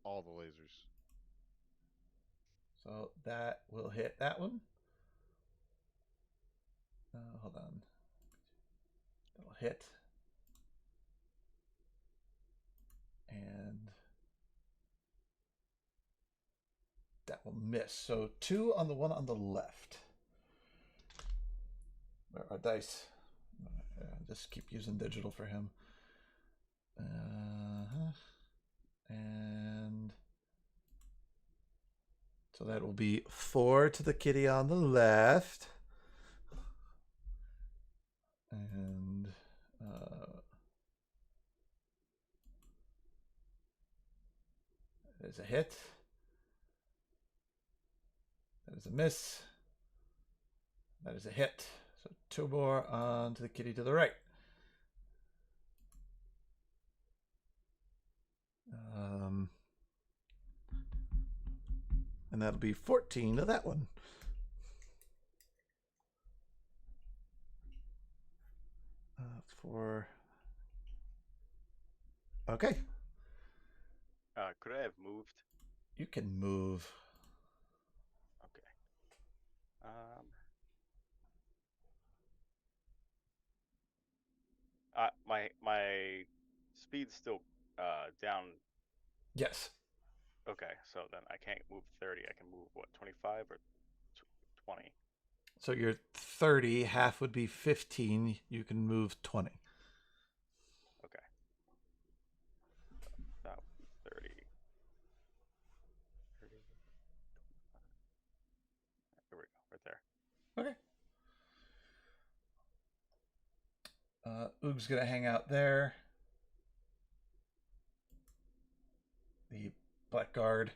All the lasers. So that will hit that one. Hold on. That'll hit. And that will miss. So 2 on the one on the left. Where are dice? Just keep using digital for him. And so that will be 4 to the kitty on the left. And that is a hit. That is a miss. That is a hit. So 2 more on to the kitty to the right. And that'll be 14 to that one. Okay. Could I have moved? You can move. Okay. My speed's still down. Yes. Okay, so then I can't move 30. I can move what, 25 or 20? So you're 30. Half would be 15. You can move 20. Okay. That would be 30. 30. There we go, right there. Okay. Oog's gonna hang out there. The blackguard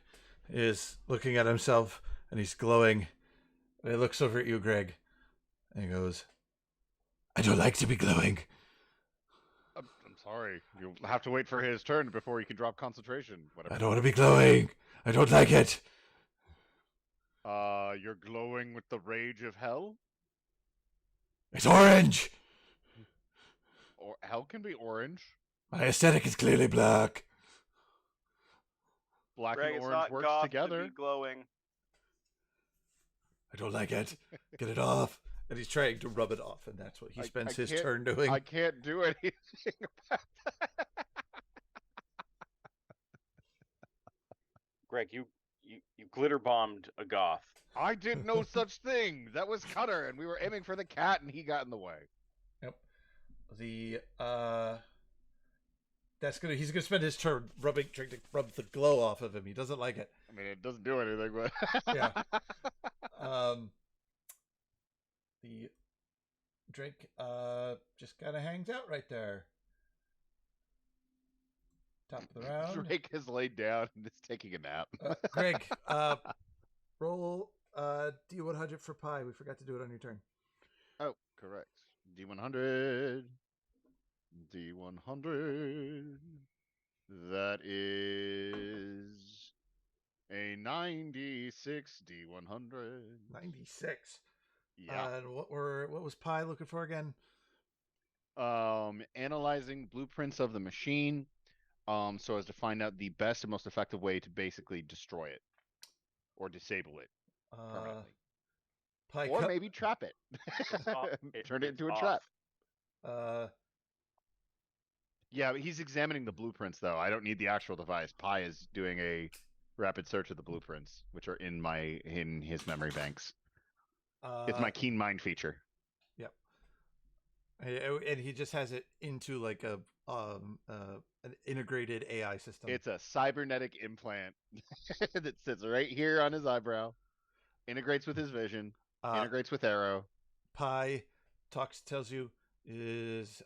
is looking at himself and he's glowing. And he looks over at you, Greg, and he goes, "I don't like to be glowing." I'm sorry. You'll have to wait for his turn before you can drop concentration. Whatever. I don't want to be glowing. I don't like it. You're glowing with the rage of hell? It's orange. Or hell can be orange. My aesthetic is clearly black. Black Greg, and it's orange not works goth together. to be glowing. I don't like it. Get it off. And he's trying to rub it off, and that's what he spends his turn doing. I can't do anything about that. Greg, you glitter bombed a goth. I did no such thing. That was Cutter, and we were aiming for the cat, and he got in the way. Yep. He's gonna spend his turn trying to rub the glow off of him. He doesn't like it. I mean, it doesn't do anything, but Yeah. The Drake just kind of hangs out right there. Top of the round. Drake has laid down and is taking a nap. Greg, roll D100 for pie. We forgot to do it on your turn. Oh, correct. D100. D100. That is a 96 D100. 96. Yeah. And what was pie looking for again? Analyzing blueprints of the machine, so as to find out the best and most effective way to basically destroy it or disable it permanently, pie or maybe trap it. Turn it into a trap. Yeah, he's examining the blueprints though. I don't need the actual device. Pi is doing a rapid search of the blueprints, which are in his memory banks. It's my keen mind feature. Yep. And he just has it into like an integrated AI system. It's a cybernetic implant that sits right here on his eyebrow, integrates with his vision, integrates with Arrow. Pi tells you is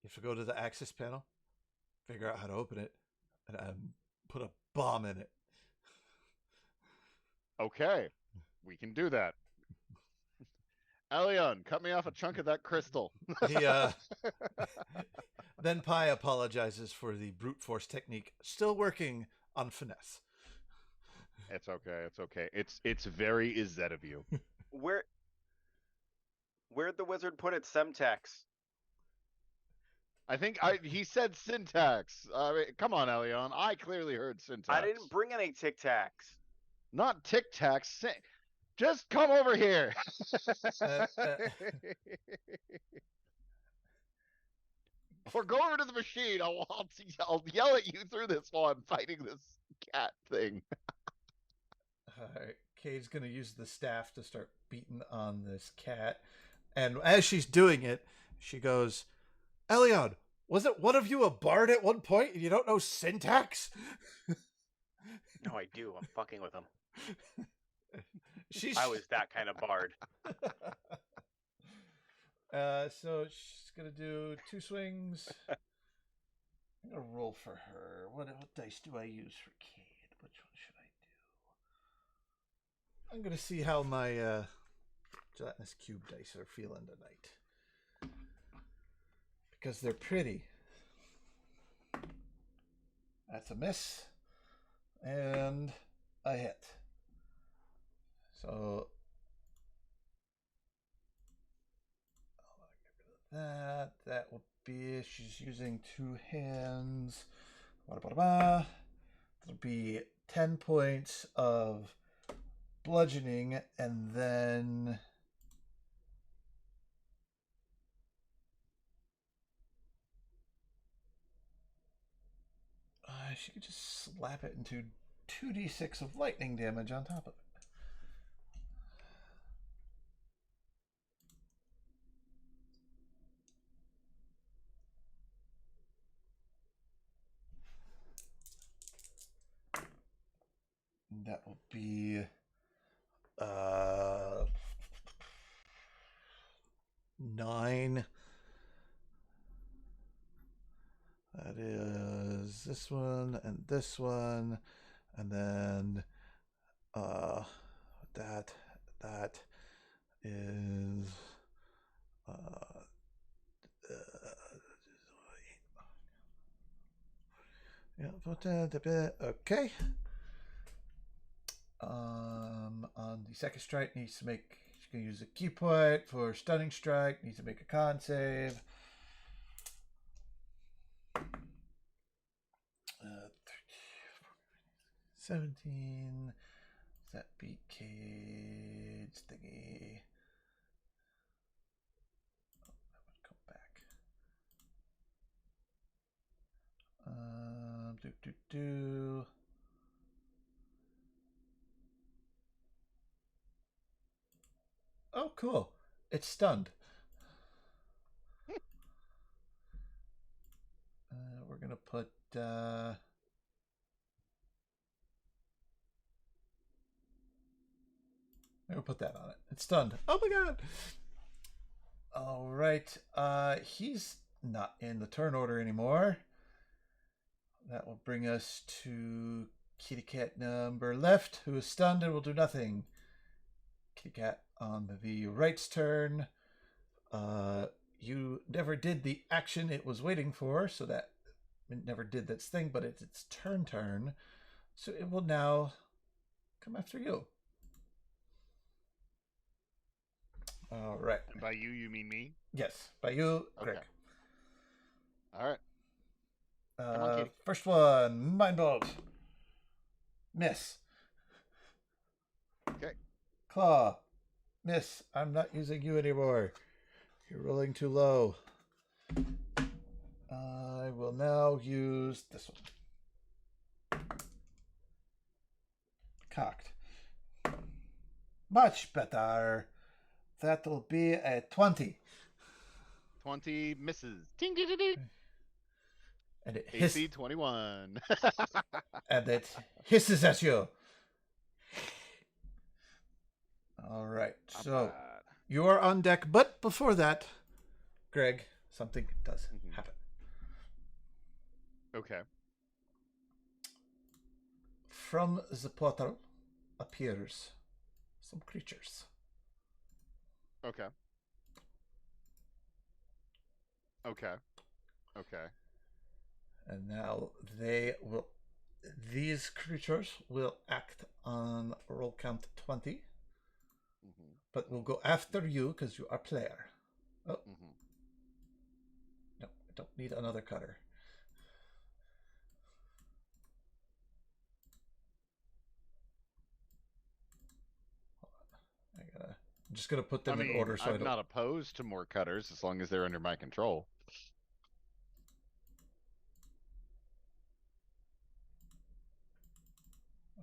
You have to go to the access panel, figure out how to open it, and put a bomb in it. Okay, we can do that. Elion, cut me off a chunk of that crystal. He Then Pi apologizes for the brute force technique, still working on finesse. It's okay. It's okay. It's very Izzet of you. Where'd the wizard put its Semtex? I think he said syntax. Come on, Elion. I clearly heard syntax. I didn't bring any Tic Tacs. Not tic tacs. Just come over here. Or go over to the machine. I'll yell at you through this while I'm fighting this cat thing. Alright, Kate's gonna use the staff to start beating on this cat. And as she's doing it, she goes, Elion, wasn't one of you a bard at one point and you don't know syntax? No, I do. I'm fucking with him. She's... I was that kind of bard. So she's gonna do 2 swings. I'm gonna roll for her. What dice do I use for Kate? Which one should I do? I'm gonna see how my gelatinous cube dice are feeling tonight, because they're pretty. That's a miss, and a hit. So that will be, she's using 2 hands. It'll be 10 points of bludgeoning, and then she could just slap it into 2d6 of lightning damage on top of it. That will be 9. That is this one and this one, and then that is okay. On the second strike, needs to make, she's gonna use a key point for stunning strike, needs to make a con save. 17. Does that beat Cade's thingy? Oh, that would come back. Oh, cool. It's stunned. We're going to put... I'll put that on it. It's stunned. Oh my god! All right. He's not in the turn order anymore. That will bring us to Kitty Cat number left, who is stunned and will do nothing. Kitty Cat on the right's turn. You never did the action it was waiting for, so that it never did its thing, but it's its turn. So it will now come after you. All right. And by you mean me? Yes, by you, Greg. Okay. All right. Come on, Katie. First one, Mind Bolt. Miss. Okay. Claw. Miss. I'm not using you anymore. You're rolling too low. I will now use this one. Cocked. Much better. That'll be a 20. 20 misses. Ting, ding, ding, ding. And it AC 21. And it hisses at you. All right. So you are on deck, but before that, Greg, Something does Mhm. happen. Okay. From the portal appears some creatures. Okay. Okay. Okay. And now these creatures will act on roll count 20, Mhm. but will go after you because you are player. Oh, Mhm. no, I don't need another cutter. I'm just gonna put I them in mean, order so I I'm don't. not opposed to more cutters as long as they're under my control.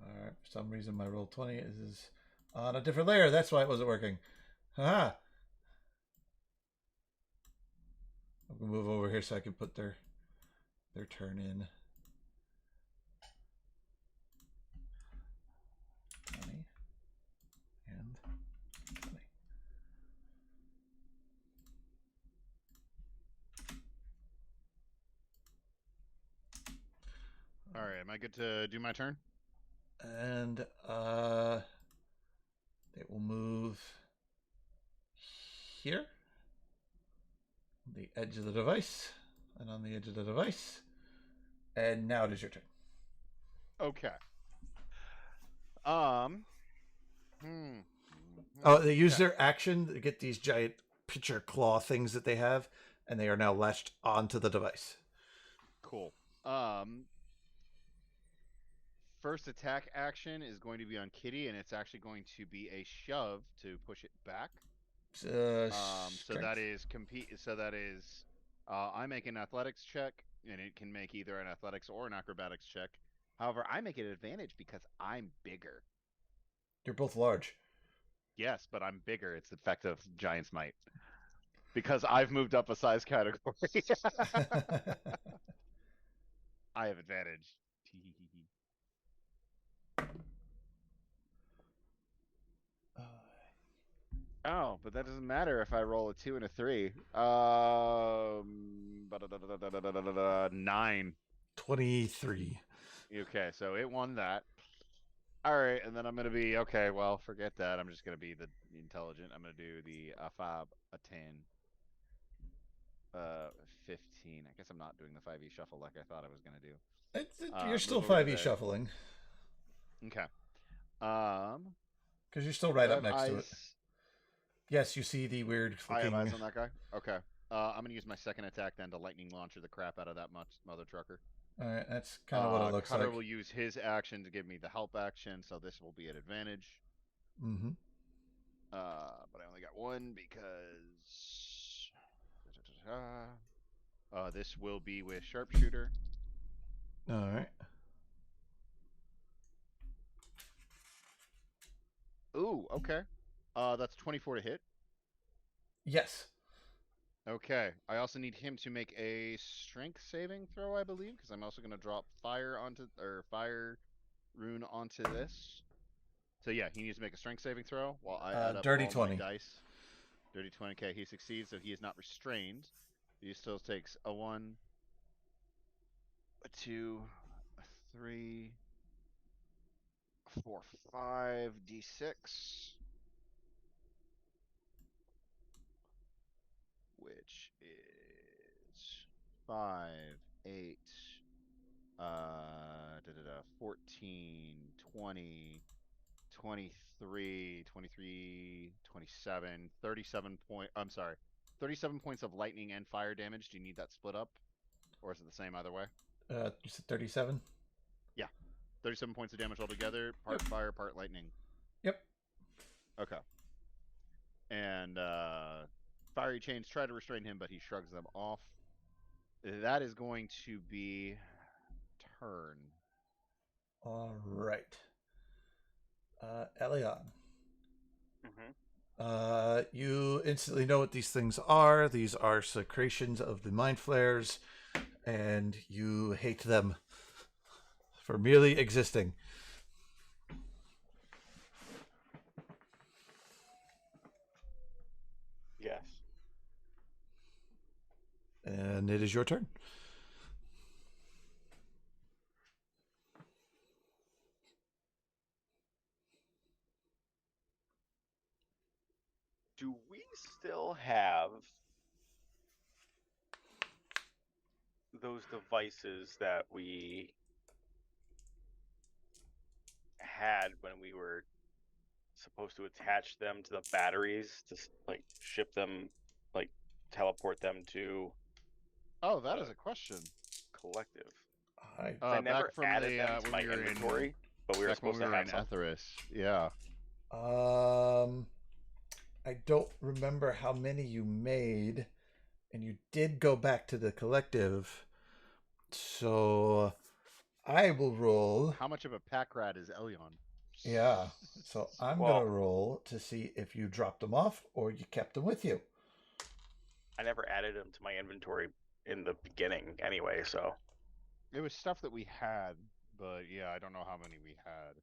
All right, for some reason my roll 20 is on a different layer. That's why it wasn't working. Haha. I'm gonna move over here so I can put their turn in. 20 and 20. All right, am I good to do my turn? And they will move here, on the edge of the device, and on the edge of the device. And now it is your turn. Okay. Um. Hmm. Oh, they use Okay. their action to get these giant pitcher claw things that they have, and they are now latched onto the device. Cool. First attack action is going to be on Kitty, and it's actually going to be a shove to push it back. So that Strength. is compete. So that is, I make an athletics check, and it can make either an athletics or an acrobatics check. However, I make an advantage because I'm bigger. You're both large. Yes, but I'm bigger. It's the effect of Giant's Might because I've moved up a size category. I have advantage. Oh, but that doesn't matter if I roll a 2 and a 3. 9. 23. Okay, so it won that. All right, and then I'm gonna be okay. Well, forget that. I'm just gonna be the intelligent. I'm gonna do the 5, a 10, 15. I guess I'm not doing the 5e shuffle like I thought I was gonna do. You're still Move over to 5e there. shuffling Okay. because you're still Do right I up have next to it. eyes? Yes, you see the weird I have looking. eyes on that guy. Okay. I'm gonna use my second attack then to lightning launcher the crap out of that mother trucker. All right, that's kind of what it looks Cutter like. will use his action to give me the help action, so this will be an advantage. Mm-hmm. But I only got one because this will be with sharpshooter. All right. Ooh, okay. That's 24 to hit. Yes. Okay. I also need him to make a strength saving throw, I believe, because I'm also going to drop fire rune onto this. So yeah, he needs to make a strength saving throw while I add up Dirty all my 20. dice. Dirty 20. Okay, he succeeds, so he is not restrained. He still takes a 1, a 2, a 3, 4, 5 d6, which is 5, 8, 14, 20, 23, 23, 27, 37 point. I'm sorry, 37 points of lightning and fire damage. Do you need that split up, or is it the same either way? You said 37? Yeah, 37 points of damage altogether. Yep. Part fire, part lightning. Yep. Okay. And fiery chains try to restrain him, but he shrugs them off. That is going to be turn. All right. Elion. Mm-hmm. You instantly know what these things are. These are secretions of the mind flares, and you hate them for merely existing. Yes. And it is your turn. Do we still have those devices that we had when we were supposed to attach them to the batteries to like ship them, like teleport them to Oh, that is a question. collective? I I never Back from added the them to when my we were inventory, but we were back when supposed we to were have in some. Etheris. Yeah. I don't remember how many you made, and you did go back to the collective. So I will roll. How much of a pack rat is Elyon? Yeah. So I'm Well, gonna roll to see if you dropped them off or you kept them with you. I never added them to my inventory in the beginning anyway, so It was stuff that we had, but yeah, I don't know how many we had.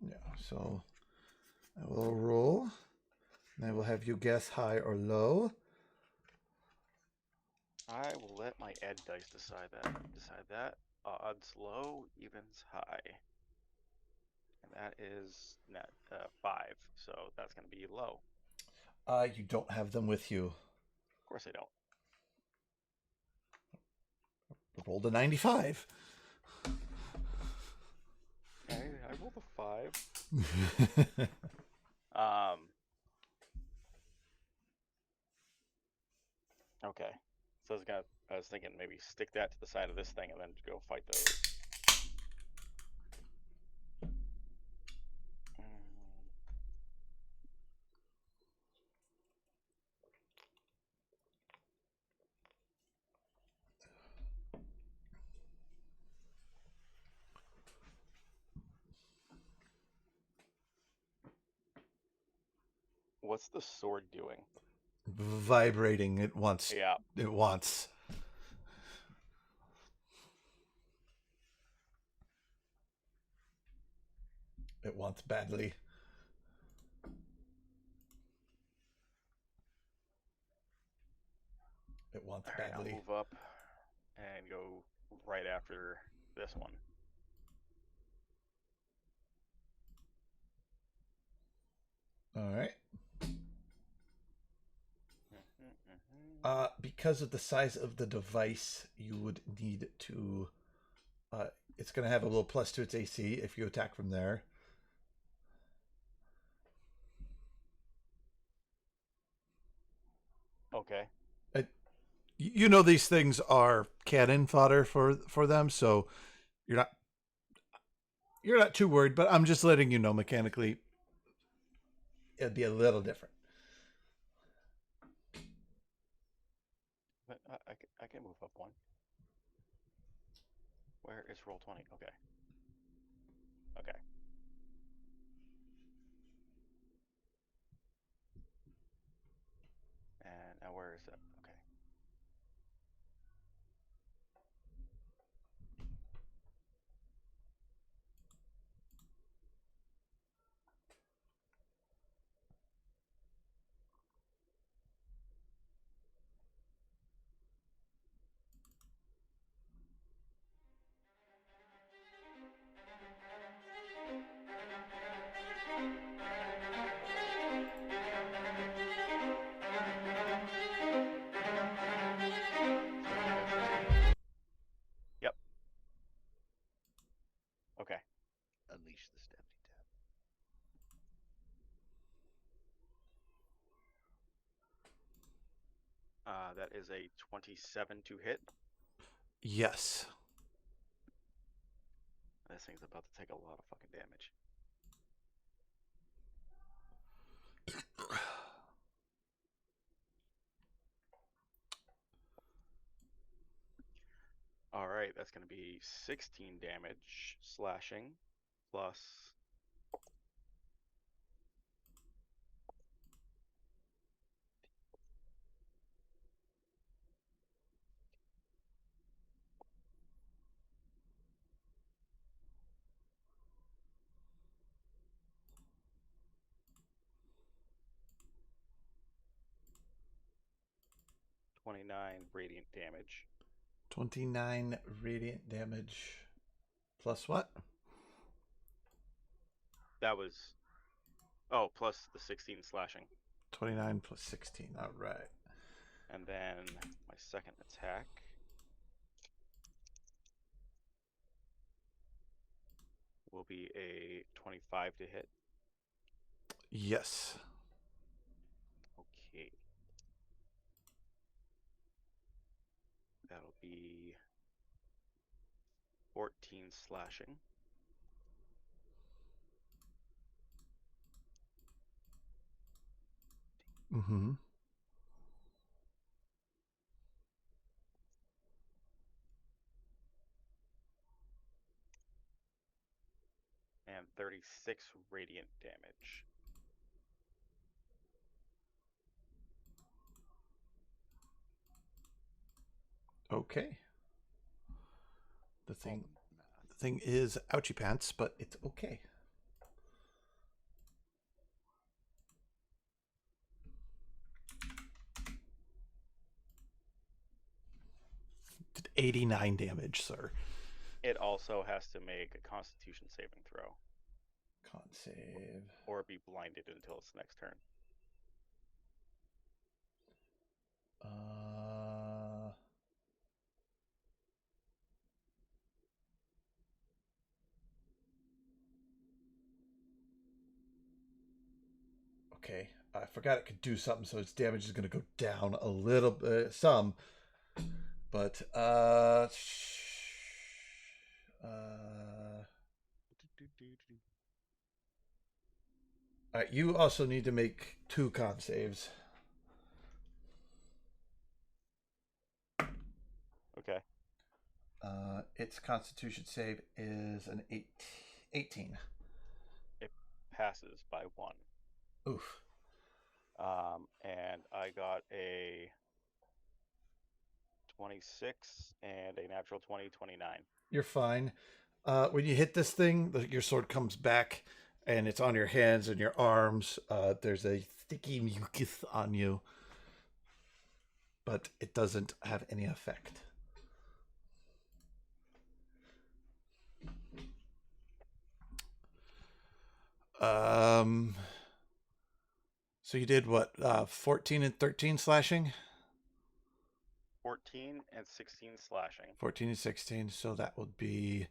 Yeah. So I will roll. And I will have you guess high or low. I will let my ed dice decide that. Odds low, evens high. And that is net 5, so that's going to be low. You don't have them with you. Of course I don't. Rolled a 95. Okay, I rolled a 5. Okay. So I was thinking maybe stick that to the side of this thing and then go fight those. What's the sword doing? Vibrating. It wants. Yeah. It wants. It wants badly. It wants All right, badly. I'll move up and go right after this one. All right. Because of the size of the device, you would need to. It's going to have a little plus to its AC if you attack from there. Okay. You know these things are cannon fodder for them, so you're not too worried. But I'm just letting you know mechanically, it'd be a little different. But I can move up one. Where is roll 20? Okay. Okay. And now where is it? Okay. Yep. Okay. Unleash the Stephanie Tab. That is a 27 to hit. Yes. This thing's about to take a lot of fucking damage. All right, that's going to be 16 damage slashing plus 29 radiant damage. 29 radiant damage. Plus what? That was... Oh, plus the 16 slashing. 29 plus 16. All right. And then my second attack will be a 25 to hit. Yes. Okay. That'll be 14 slashing. Mm-hmm. And 36 radiant damage. Okay. The All thing the math. the thing is ouchie pants, but it's okay. Did 89 damage, sir. It also has to make a Constitution saving throw, Con save. or be blinded until its next turn. Okay. I forgot it could do something, so its damage is going to go down a little bit, some. But, all right, you also need to make 2 con saves. Okay. Its Constitution save is an 18. It passes by 1. Oof. And I got a 26 and a natural 20, 29. You're fine. When you hit this thing, your sword comes back, and it's on your hands and your arms. There's a sticky mucus on you, but it doesn't have any effect. So you did what? 14 and 13 slashing? 14 and 16 slashing. 14 and 16, so that would be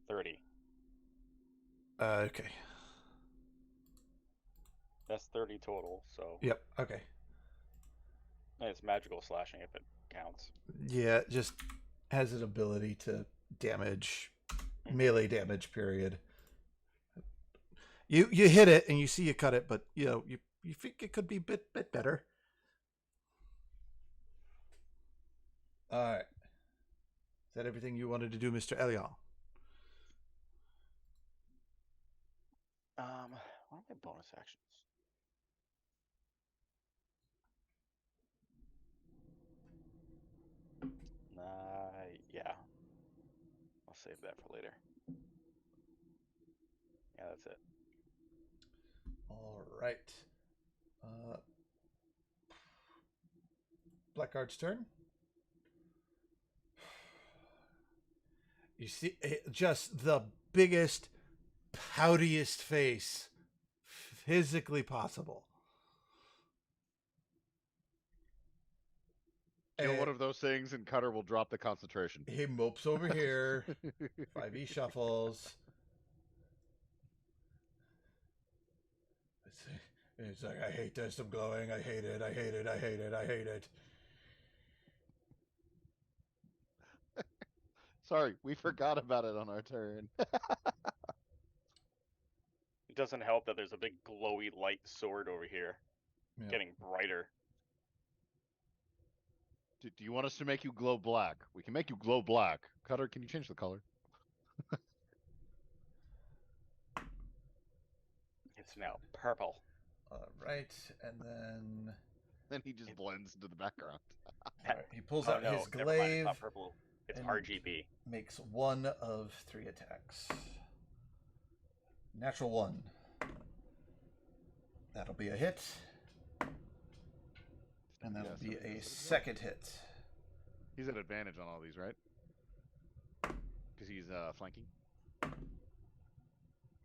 30. Okay. That's 30 total, so... Yep, okay. And it's magical slashing if it counts. Yeah, it just has an ability to damage, melee damage, period. You hit it and you see you cut it, but you think it could be a bit better. All right. Is that everything you wanted to do, Mr. Elion? What are my bonus actions? Yeah. I'll save that for later. Yeah, that's it. All right. Blackguard's turn. You see just the biggest, poutiest face physically possible. Kill one of those things, and Cutter will drop the concentration. He mopes over here. 5e shuffles. It's like, I hate this. I'm glowing. I hate it. I hate it. I hate it. I hate it. Sorry, we forgot about it on our turn. It doesn't help that there's a big glowy light sword over here. Yeah. Getting brighter. Do you want us to make you glow black? We can make you glow black. Cutter, can you change the color? It's now purple. All right, and then Then he just blends into the background. all right, he pulls Oh out no, his never mind, it's glaive. not purple. It's and RGB. Makes 1 of 3 attacks. Natural 1. That'll be a hit. And that'll be a second hit. He's at advantage on all these, right? Because he's flanking.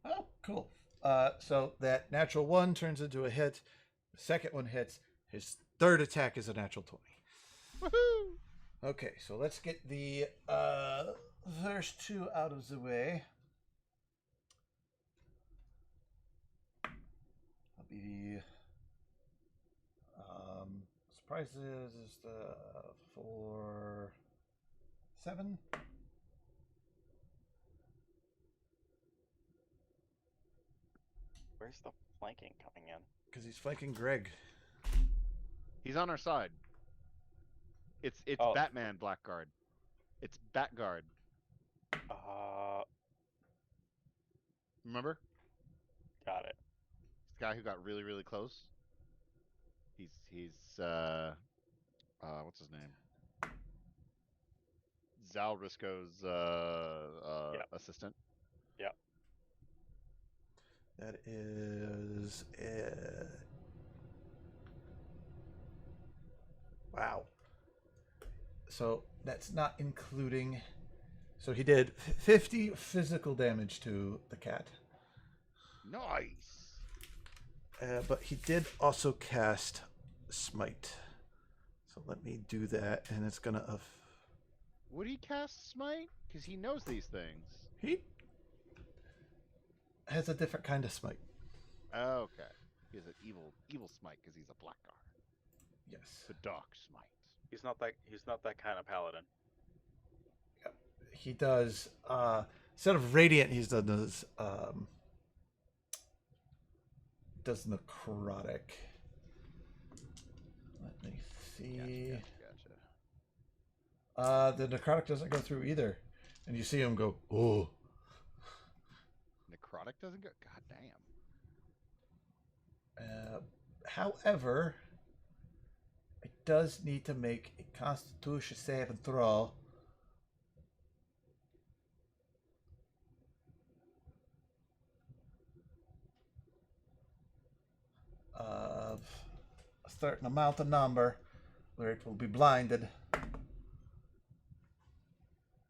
Oh, cool. So that natural 1 turns into a hit. The second one hits. His third attack is a natural 20. Woohoo! Okay, so let's get the first 2 out of the way. That'll be surprises is the 4, 7. Where's the flanking coming in? Because he's flanking Greg. He's on our side. It's Batman Blackguard. It's Batguard. Remember? Got it. The guy who got really, really close. He's what's his name? Zal Risco's assistant. Yep. That is wow. So that's not including. So he did 50 physical damage to the cat. Nice. But he did also cast Smite. So let me do that, and it's gonna. Would he cast Smite? Because he knows these things. He has a different kind of Smite. Okay. He has an evil Smite because he's a Blackguard. Yes. The Dark Smite. He's not that kind of paladin. Yep. He does instead of radiant, he's does necrotic. Let me see. Gotcha. The necrotic doesn't go through either, and you see him go, oh. Necrotic doesn't go. God damn. However, it does need to make a Constitution saving throw. Of a certain amount of number where it will be blinded.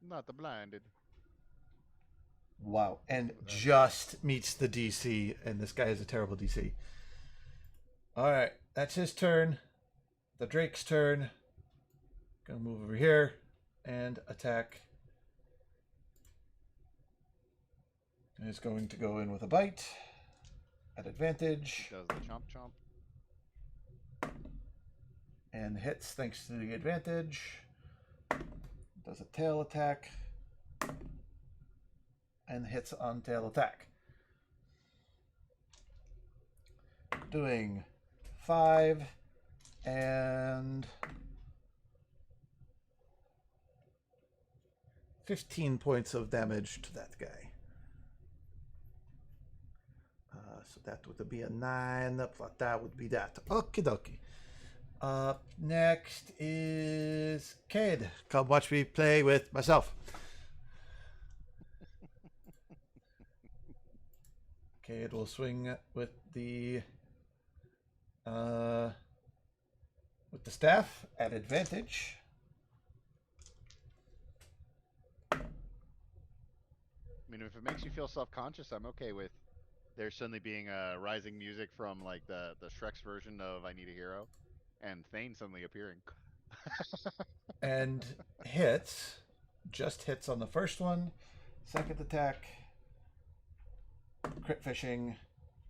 Not the blinded. Wow. And just meets the DC, and this guy has a terrible DC. Alright, that's his turn. The Drake's turn. Gonna move over here and attack. And is going to go in with a bite at advantage. Does the chomp chomp. And hits thanks to the advantage. Does a tail attack. And hits on tail attack. Doing 5 and 15 points of damage to that guy. So that would be a 9, plus that would be that. Okie dokie. Next is Cade. Come watch me play with myself. Cade will swing with the staff at advantage. I mean, if it makes you feel self-conscious, I'm okay with there suddenly being rising music from like the Shrek's version of "I Need a Hero," and Thane suddenly appearing. And hits, just hits on the first one. Second attack, crit fishing,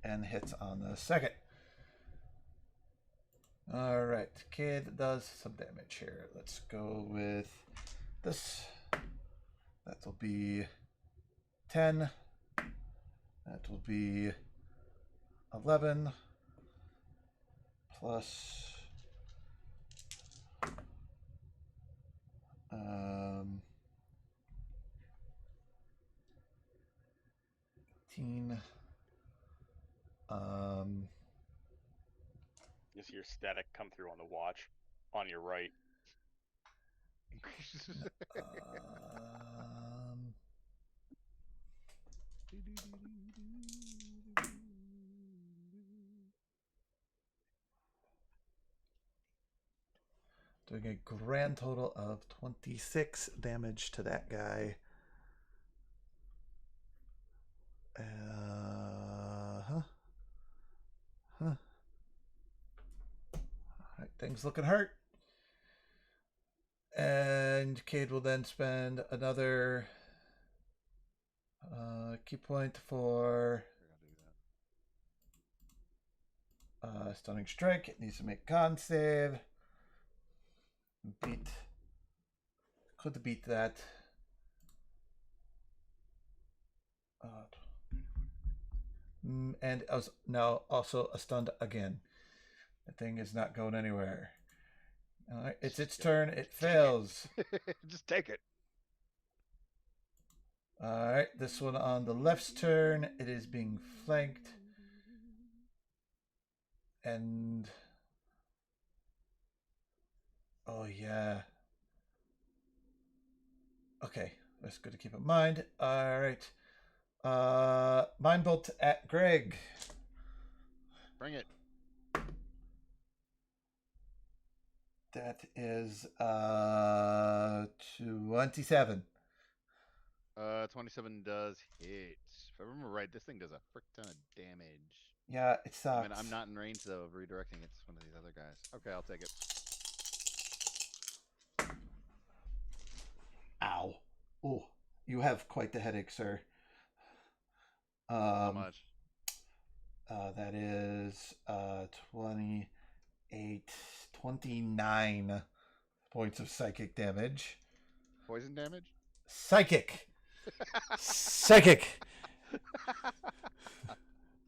and hits on the second. All right, Kid does some damage here. Let's go with this. That will be 10. That will be 11 plus 18. You see your static come through on the watch on your right. doing a grand total of 26 damage to that guy. All right, things looking hurt. And Cade will then spend another key point for stunning strike. It needs to make con save. Could beat that. And now also a stunned again. The thing is not going anywhere. All right, it's its turn. It fails. Just take it. All right, this one on the left's turn. It is being flanked. And oh yeah. Okay, that's good to keep in mind. All right. Mind bolt at Greg. Bring it. That is 27. 27 does hit. If I remember right, this thing does a frick ton of damage. Yeah, it sucks. I mean, I'm not in range though of redirecting it to one of these other guys. Okay, I'll take it. Ow. Oh, you have quite the headache, sir. How much? That is 29 points of psychic damage. Poison damage? Psychic. Psychic.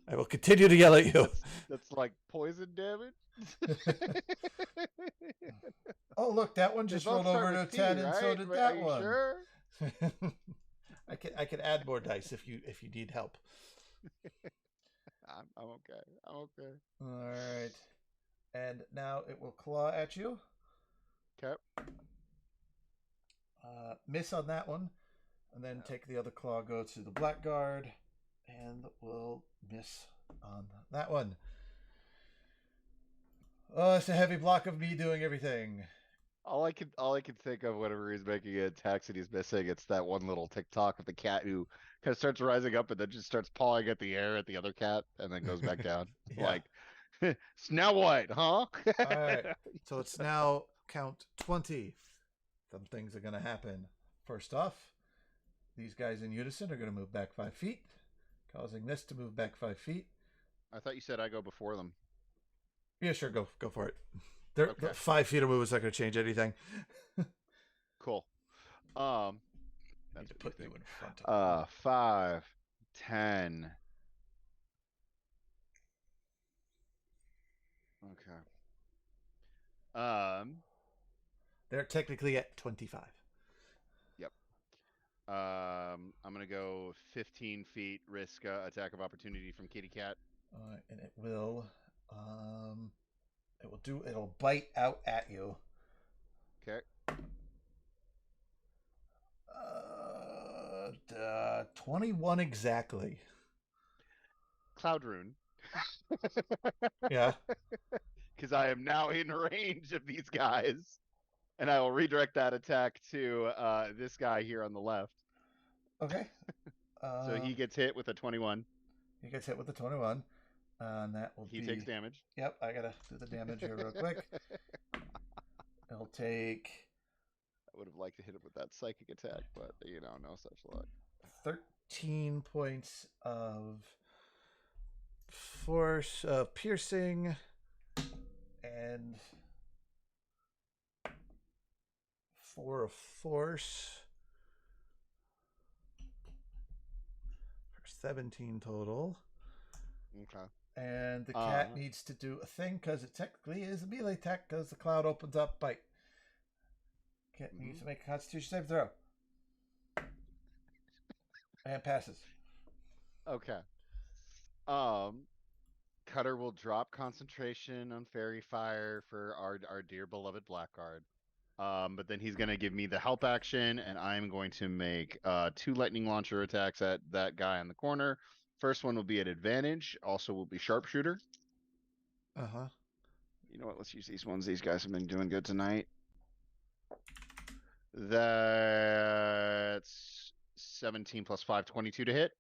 I will continue to yell at you. That's like poison damage? Oh, look, that one just rolled over to a 10, right? and so did Are that you one. Sure? I can add more dice if you need help. I'm okay. I'm okay. All right. And now it will claw at you. Okay. Miss on that one. And then take the other claw, go to the blackguard. And will miss on that one. Oh, it's a heavy block of me doing everything. All I could think of whenever he's making an attack and he's missing, it's that one little TikTok of the cat who kind of starts rising up and then just starts pawing at the air at the other cat and then goes back down. Yeah. Like, now what, huh? All right. So it's now count 20. Some things are going to happen. First off, these guys in unison are going to move back 5 feet, causing this to move back 5 feet. I thought you said I go before them. Yeah, sure. Go for it. They're Okay. 5 feet of move is not going to change anything. Cool. That's what put you you in think. front of 5, 10. Okay. They're technically at 25. Yep. I'm gonna go 15 feet. Risk attack of opportunity from Kitty Cat. And it will it'll bite out at you. Okay. 21 exactly. Cloud Rune. Yeah. Because I am now in range of these guys. And I will redirect that attack to this guy here on the left. Okay. So he gets hit with a 21. He gets hit with the 21. And that will He takes damage. Yep, I gotta do the damage here real quick. It'll take... I would have liked to hit him with that psychic attack, but, no such luck. 13 points of force, piercing, and 4 of force. For 17 total. Okay. And the cat needs to do a thing because it technically is a melee attack because the cloud opens up bite. Cat needs to make a Constitution save throw. And passes. Okay. Cutter will drop concentration on Fairy Fire for our dear beloved Blackguard. But then he's gonna give me the help action, and I'm going to make 2 lightning launcher attacks at that guy in the corner. First one will be at advantage. Also will be sharpshooter. Uh-huh. You know what? Let's use these ones. These guys have been doing good tonight. That's 17 plus 5, 22 to hit.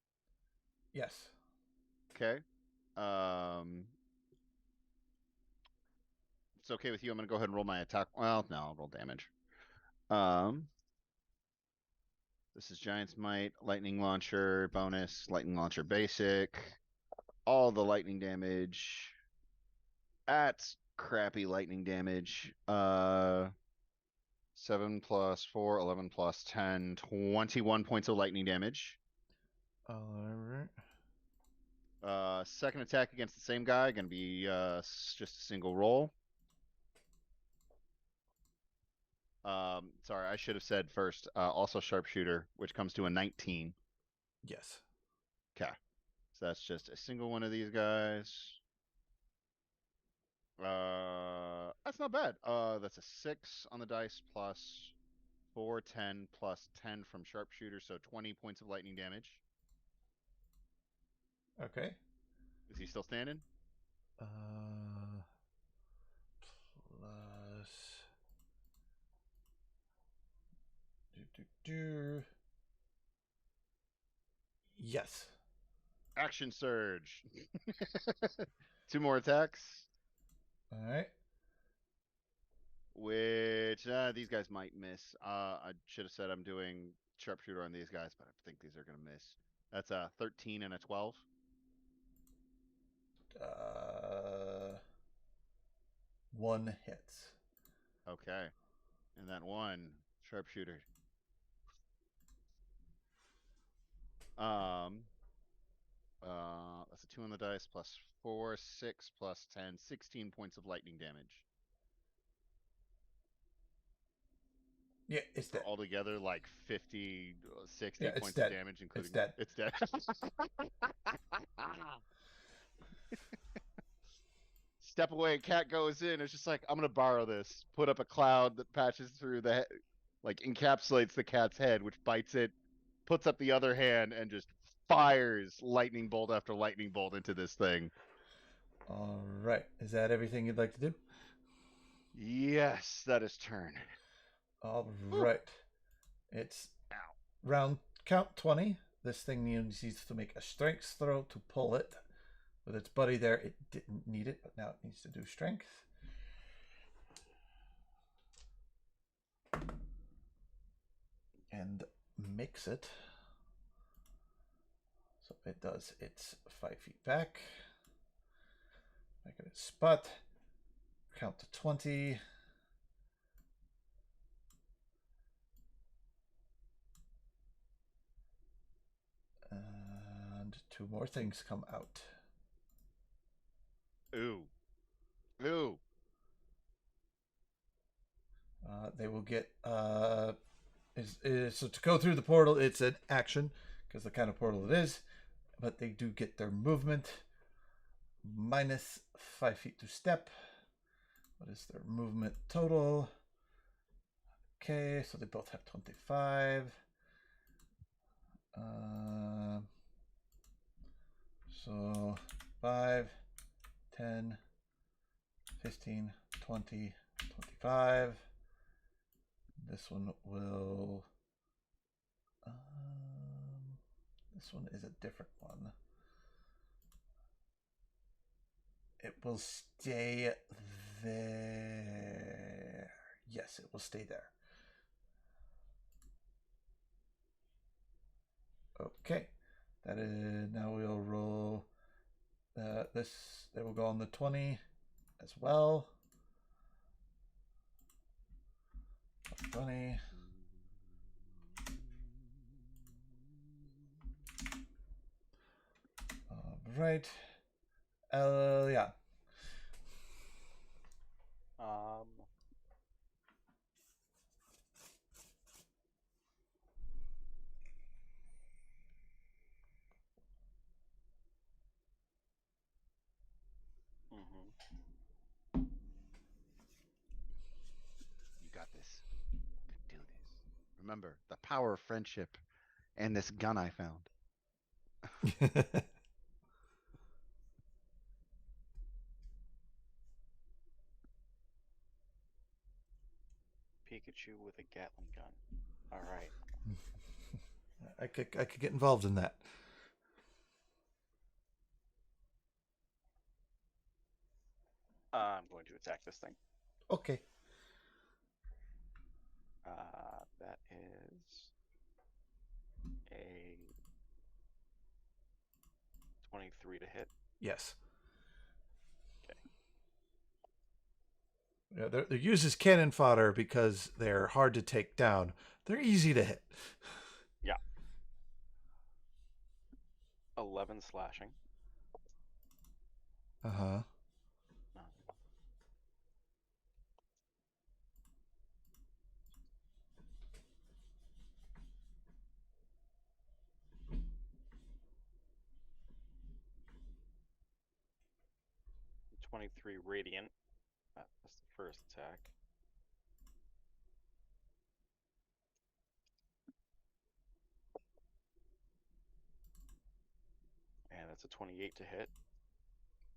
Yes. Okay. It's okay with you. I'm gonna go ahead and roll my attack. Well, no, I'll roll damage. This is Giant's Might, Lightning Launcher, bonus, Lightning Launcher basic. All the lightning damage. That's crappy lightning damage. 7 plus 4, 11 plus 10, 21 points of lightning damage. All right. Second attack against the same guy, gonna be just a single roll. Sorry, I should have said first. Also sharpshooter, which comes to a 19. Yes. Okay, so that's just a single one of these guys. That's not bad. That's a 6 on the dice plus 4, 10 plus 10 from sharpshooter, so 20 points of lightning damage. Okay. Is he still standing? Plus. Do. Yes. Action surge. 2 more attacks. All right. Which these guys might miss. I should have said I'm doing sharpshooter on these guys, but I think these are gonna miss. That's a 13 and a 12. One hits. Okay, and that one sharpshooter. That's a 2 on the dice plus 4, 6 plus 10, 16 points of lightning damage. Yeah, it's For dead. altogether, like 50, 60 Yeah, it's points dead. of damage, including It's dead. It's dead. Step away, cat goes in. It's just like, I'm gonna borrow this. Put up a cloud that patches through like encapsulates the cat's head, which bites it, puts up the other hand, and just fires lightning bolt after lightning bolt into this thing. All right. Is that everything you'd like to do? Yes, that is turn. All right. It's Ow. round count 20. This thing needs to make a strength throw to pull it. With its buddy there, it didn't need it, but now it needs to do strength. And makes it. So it does its 5 feet back. Back at its spot. Count to 20. And 2 more things come out. Ooh. Ooh. They will get so to go through the portal. It's an action because the kind of portal it is, but they do get their movement minus 5 feet to step. What is their movement total? Okay, so they both have 25. So 5, 10, 15, 20, 25. This one will. This one is a different one. It will stay there. Yes, it will stay there. Okay. That is. Now we'll roll. This. They will go on the 20 as well. 20. All right. Yeah. You got this. You can do this. Remember, the power of friendship and this gun I found. you with a Gatling gun. All right. I could get involved in that. I'm going to attack this thing. Okay. That is a 23 to hit. Yes. Okay. Yeah, they're used as cannon fodder because they're hard to take down. They're easy to hit. Yeah. 11 slashing. Uh-huh. 23 radiant. That's the first attack. And that's a 28 to hit.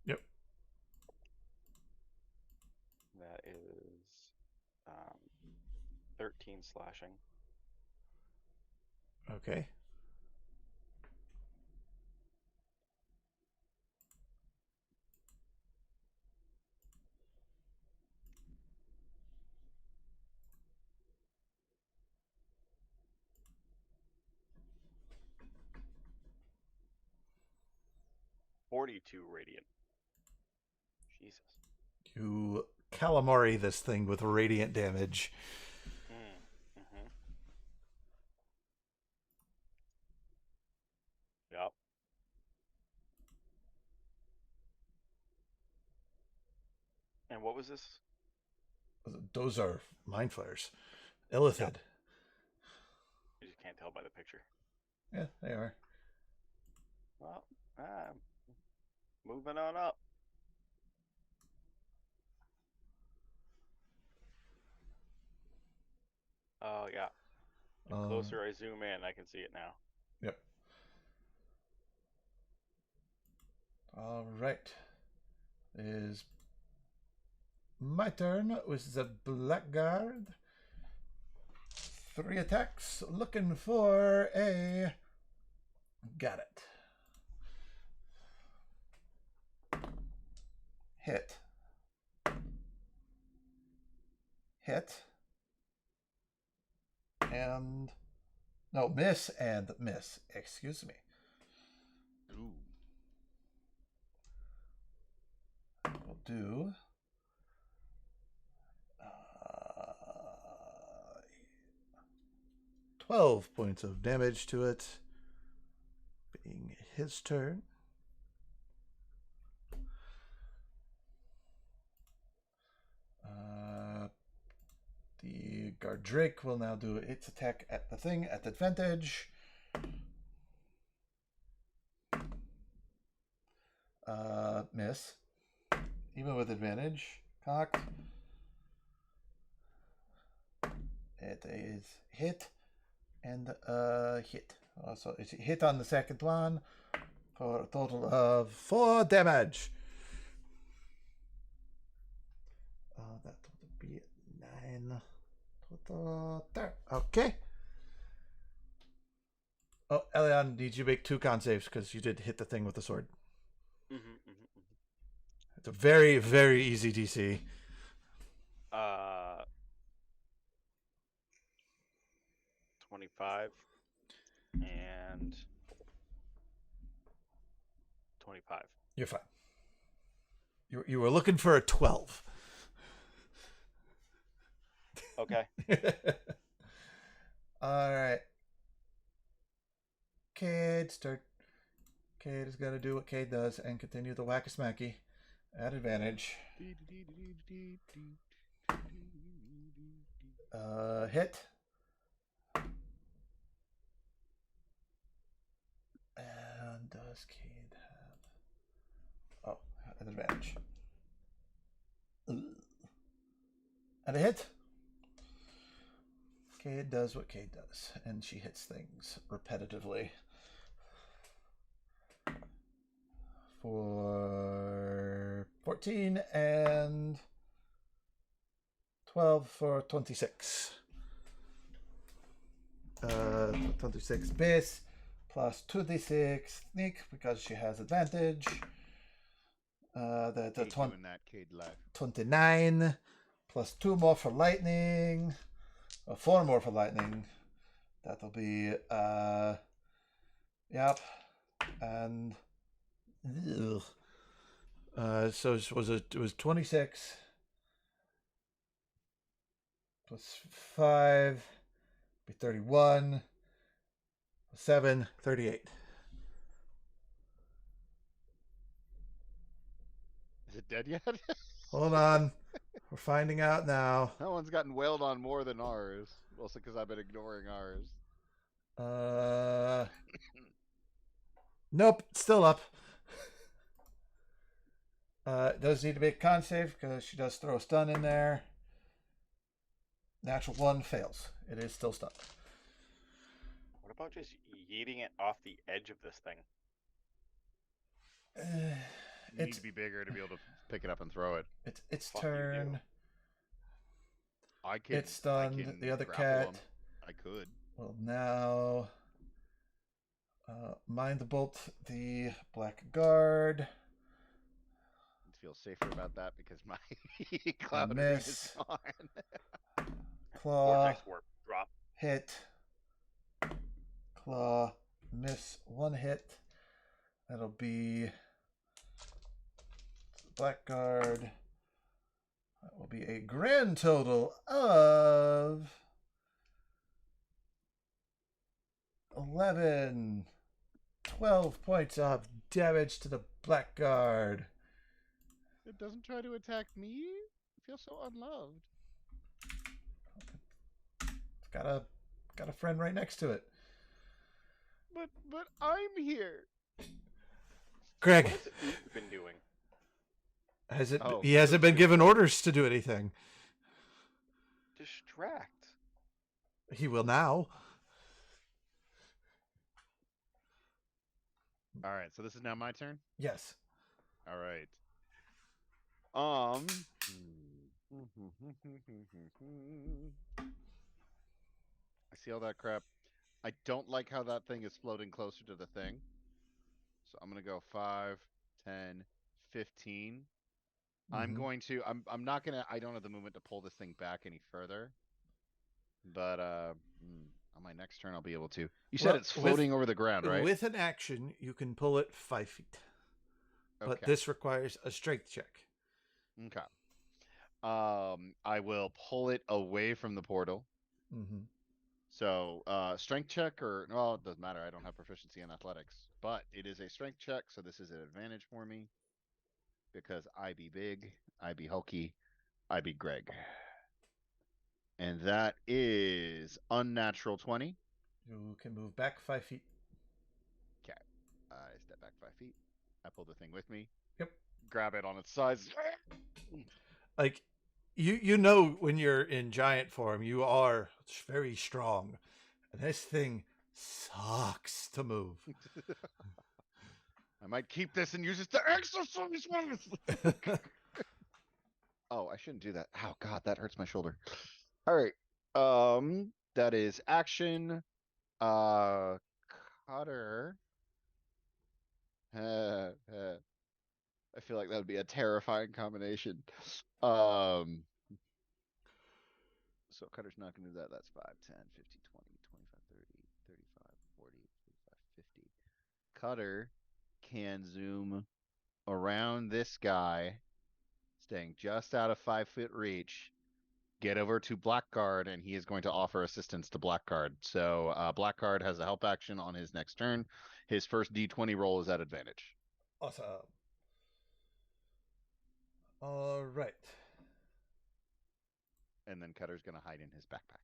Yep. That is 13 slashing. Okay. $42 radiant. Jesus. You calamari this thing with radiant damage. Mm-hmm. Yep. And what was this? Those are mind flayers. Illithid. Yep. You just can't tell by the picture. Yeah, they are. Well, moving on up. Oh, yeah. The closer I zoom in, I can see it now. Yep. All right. Is my turn with the blackguard. 3 attacks. Looking for a... Got it. Hit. Hit. And... No, miss and miss. Excuse me. Ooh. We'll do... 12 points of damage to it. Being his turn. The guard Drake will now do its attack at the thing at advantage. Miss. Even with advantage. Cocked. It is hit and hit. So it's hit on the second one for a total of 4 damage. That would be 9 total. There. Okay. Oh, Elion, need you to make 2 con saves because you did hit the thing with the sword. It's a very, very easy DC. 25 and 25. You're fine. You were looking for a 12. Okay. All right. Cade, start. Cade is going to do what Cade does and continue the whack-a-smacky at advantage. Hit. And does Cade have... Oh, an advantage. And a hit. Cade does what Cade does, and she hits things repetitively. For 14 and 12 for 26. 26 base plus 2d6 sneak because she has advantage. The Hate doing that, Cade life. 29 plus 2 more for lightning, or 4 more for lightning. That'll be yep, and so it was 26 plus 5 be 31 plus 7 38. Is it dead yet? Hold on, we're finding out now. That one's gotten wailed on more than ours. Mostly because I've been ignoring ours. Nope, still up. Does need to be a con save because she does throw a stun in there. Natural 1 fails. It is still stunned. What about just yeeting it off the edge of this thing? You need to be bigger to be able to pick it up and throw it. Its Fuck you do. turn. I can. It's stunned. I can The other grapple cat. 'em. I could. Will now mind the bolt the blackguard. I feel safer about that because my cloud Miss. is gone. Claw. Vortex warp. Drop. Hit. Claw. Miss. 1 hit. That'll be blackguard. That will be a grand total of 12 points of damage to the blackguard. It doesn't try to attack me? I feel so unloved. It's got a friend right next to it. But I'm here. Greg, What has Oot been doing? he hasn't been given orders to do anything. Distract. He will now. All right, so this is now my turn. Yes. All right. I see all that crap. I don't like how that thing is floating closer to the thing. So I'm gonna go 5, 10, 15. I'm going to. I'm not gonna. I don't have the movement to pull this thing back any further. But on my next turn, I'll be able to. You said it's floating over the ground, right? With an action, you can pull it 5 feet. Okay. But this requires a strength check. Okay. I will pull it away from the portal. Mm-hmm. So, strength check or well, it doesn't matter. I don't have proficiency in athletics, but it is a strength check, so this is an advantage for me because I be big, I be hulky, I be Greg, and that is unnatural 20. You can move back 5 feet. Okay, I step back 5 feet. I pull the thing with me. Yep. Grab it on its sides. Like, you know when you're in giant form, you are very strong. And this thing sucks to move. I might keep this and use it to exercise with. Oh, I shouldn't do that. Oh God, that hurts my shoulder. All right. That is action. Cutter. I feel like that would be a terrifying combination. So Cutter's not going to do that. That's 5, 10, 15, 20, 25, 30, 35, 40, 45, 50. Cutter can zoom around this guy, staying just out of 5-foot reach, get over to Blackguard, and he is going to offer assistance to Blackguard. So Blackguard has a help action on his next turn. His first D20 roll is at advantage. Awesome. All right. And then Cutter's going to hide in his backpack.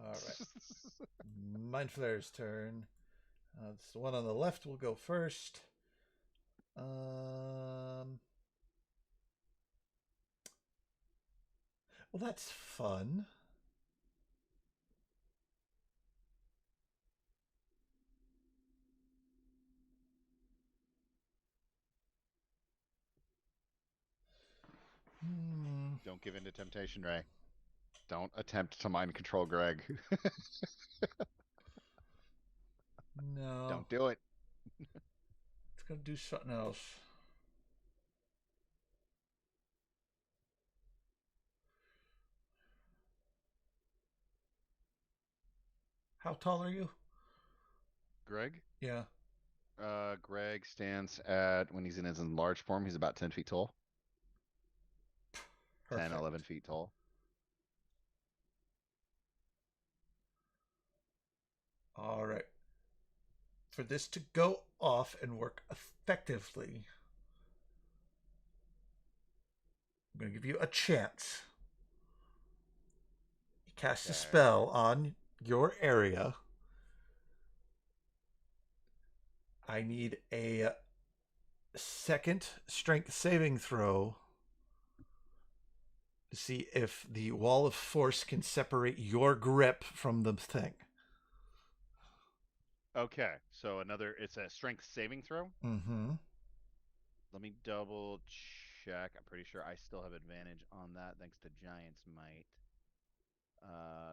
All right. Mind Flayer's turn. It's the one on the left will go first. Well, that's fun. Don't give in to temptation, Ray. Don't attempt to mind control Greg. No. Don't do it. It's gonna do something else. How tall are you? Greg? Yeah. Greg stands at, when he's in his enlarged form, he's about 10 feet tall. 10, Perfect. 11 feet tall. All right. For this to go off and work effectively, I'm going to give you a chance. You cast a Okay. spell on your area. I need a second strength saving throw to see if the wall of force can separate your grip from the thing. Okay. So it's a strength saving throw. Mm-hmm. Let me double check. I'm pretty sure I still have advantage on that thanks to Giant's Might.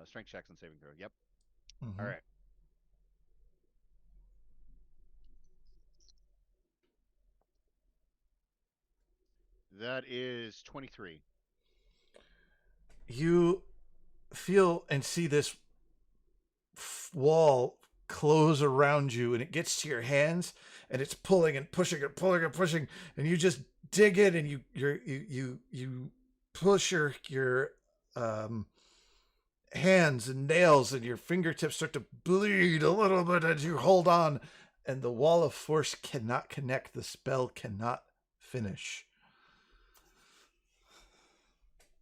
Strength checks and saving throw. Yep. All Mm-hmm. right. That is 23. You feel and see this wall close around you, and it gets to your hands, and it's pulling and pushing and pulling and pushing, and you just dig in, and you push your um hands and nails, and your fingertips start to bleed a little bit as you hold on, and the wall of force cannot connect. The spell cannot finish.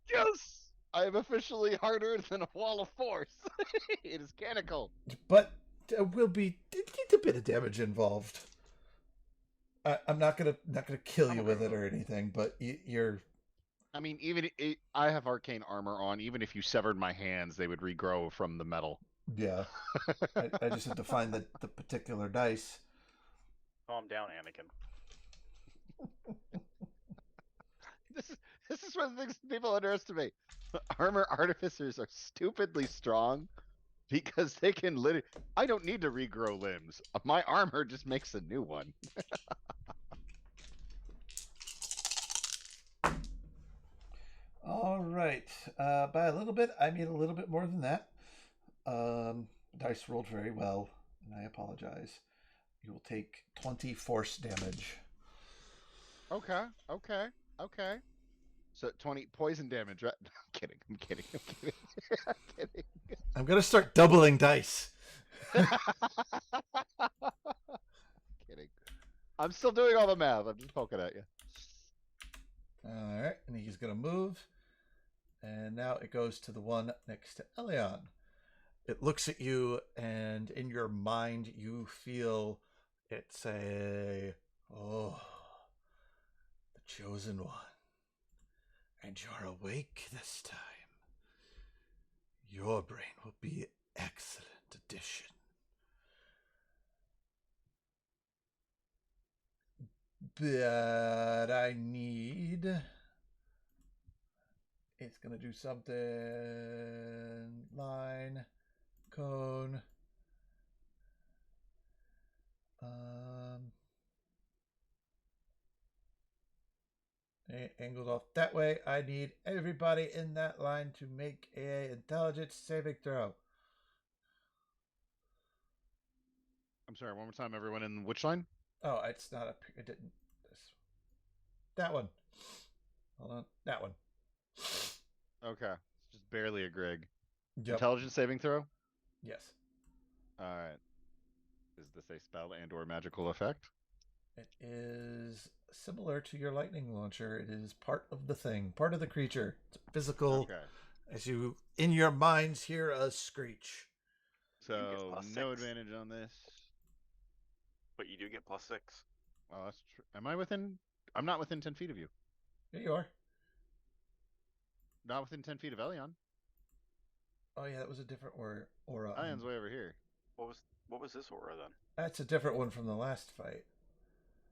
Yes! I am officially harder than a wall of force. It is canonical. But there will be a bit of damage involved. I'm not gonna kill I'm you okay with with it it. or anything, but you're I mean, I have arcane armor on. Even if you severed my hands, they would regrow from the metal. yeah. I just had to find the particular dice. Calm down, Anakin. this is this is one of the things people underestimate. Armor artificers are stupidly strong because they can literally. I don't need to regrow limbs. My armor just makes a new one. All right. By a little bit, I mean a little bit more than that. Dice rolled very well, and I apologize. You will take 20 force damage. Okay, okay, okay. So 20 poison damage, right? I'm kidding. I'm kidding. I'm kidding. I'm kidding. I'm gonna start doubling dice. Kidding. I'm still doing all the math. I'm just poking at you. All right, and he's gonna move, and now it goes to the one next to Elion. It looks at you, and in your mind, you feel it say, "Oh, the chosen one, and you're awake this time. Your brain will be excellent addition." But I need. It's gonna do something. Line, cone. Um, Angled off that way. I need everybody in that line to make a intelligence saving throw. I'm sorry, one more time, everyone in which line? Oh, it's not up. It didn't. This. That one. Hold on. That one. Okay. It's just barely a Grig. Yep. Intelligence saving throw? Yes. Alright. Is this a spell and or magical effect? It is similar to your lightning launcher. It is part of the thing, part of the creature. It's physical. Okay. As you, in your minds, hear a screech. You do get So plus no 6, advantage on this. but you do get plus 6. Oh, that's true. Am I within? I'm not within 10 feet of you. Here you are. Not within 10 feet of Elion. Oh yeah, that was a different aura. Elion's way over here. What was this aura then? That's a different one from the last fight.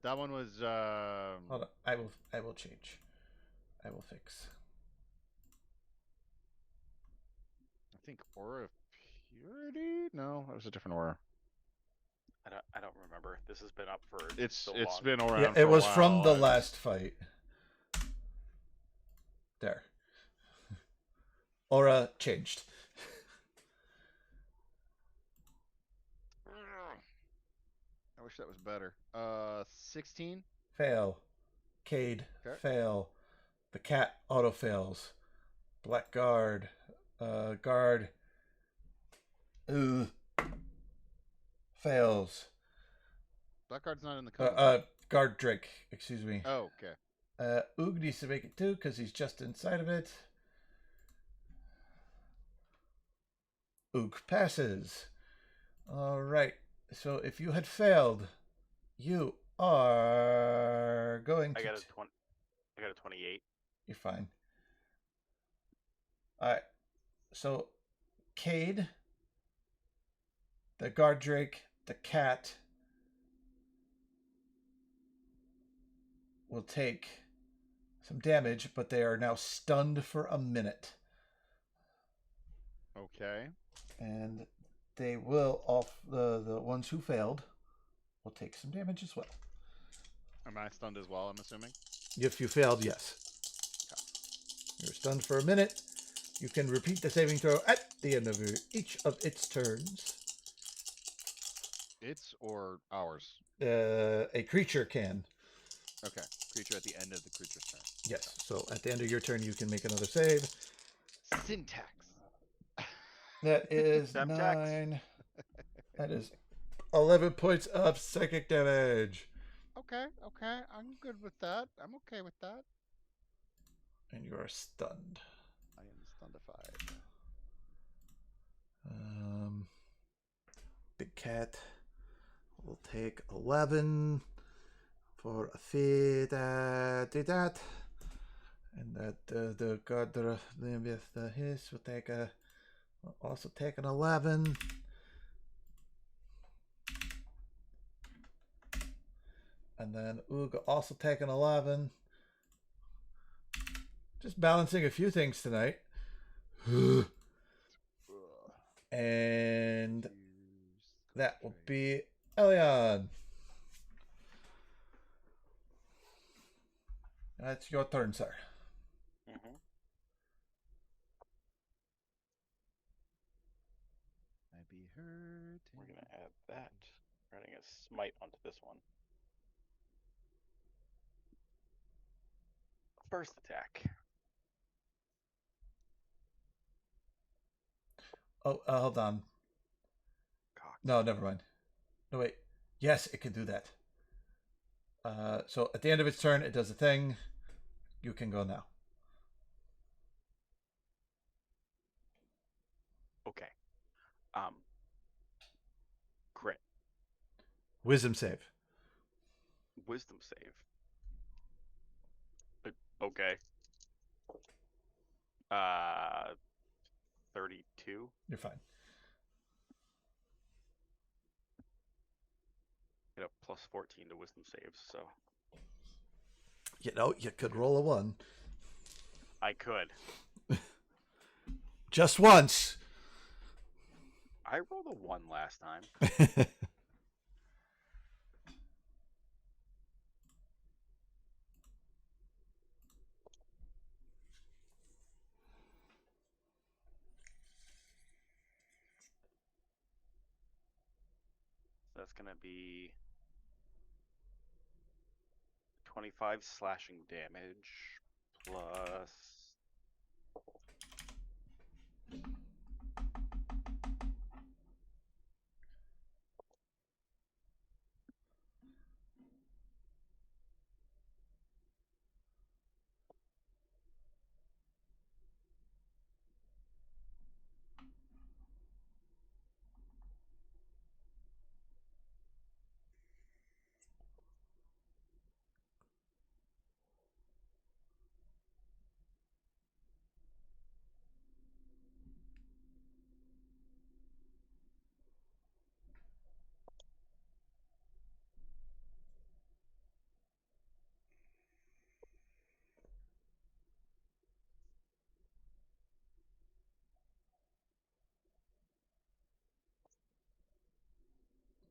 That one was Hold on. I will change. I will fix. I think Aura of Purity? No, that was a different aura. I don't remember. This has been up for It's so long. been around. Yeah, for it a was while. from the I was- last fight. There. Aura changed. I wish that was better. 16. Fail. Cade. Okay. Fail. The cat auto fails. Black guard. Guard. Ugh. Fails. Blackguard's not in the code. Guard Drake. Excuse me. Oh, okay. Oog needs to make it too because he's just inside of it. Oog passes. All right. So if you had failed, you are going to. I got a 28. You're fine. All right. So, Cade, the guard drake, the cat will take some damage, but they are now stunned for a minute. Okay. And they will, off the ones who failed, will take some damage as well. Am I stunned as well, I'm assuming? If you failed, yes. You're stunned for a minute. You can repeat the saving throw at the end of each of its turns. It's or ours? A creature can. Okay. Creature at the end of the creature's turn. Yes. So at the end of your turn, you can make another save. Syntax. That is Semtex. 9. That is 11 points of psychic damage. Okay. I'm good with that. I'm okay with that. And you are stunned. I am stundified. Big cat will take 11 for a feed. Do that. And that the guard with his will take also take an 11. And then Oog also take an 11. Just balancing a few things tonight. And that will be Elion. That's your turn, sir. Mm-hmm. I be hurt. We're gonna add that. Adding a smite onto this one. First attack. Oh, hold on. Cocked. No, never mind. No, wait. Yes, it can do that. So at the end of its turn, it does a thing. You can go now. Okay. Crit. Wisdom save. Wisdom save. Okay. 32. You're fine. Get a plus 14 to wisdom saves, so You know, you could roll a 1. I could. Just once. I rolled a 1 last time. That's gonna be 25 slashing damage plus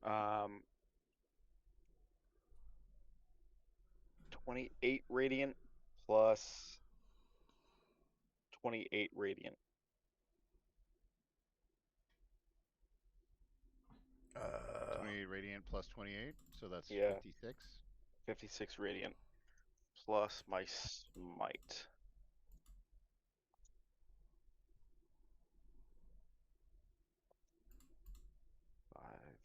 Um, 28 radiant plus 28 radiant. 28 radiant plus 28, so that's Yeah. 56. 56 radiant plus my smite. Five.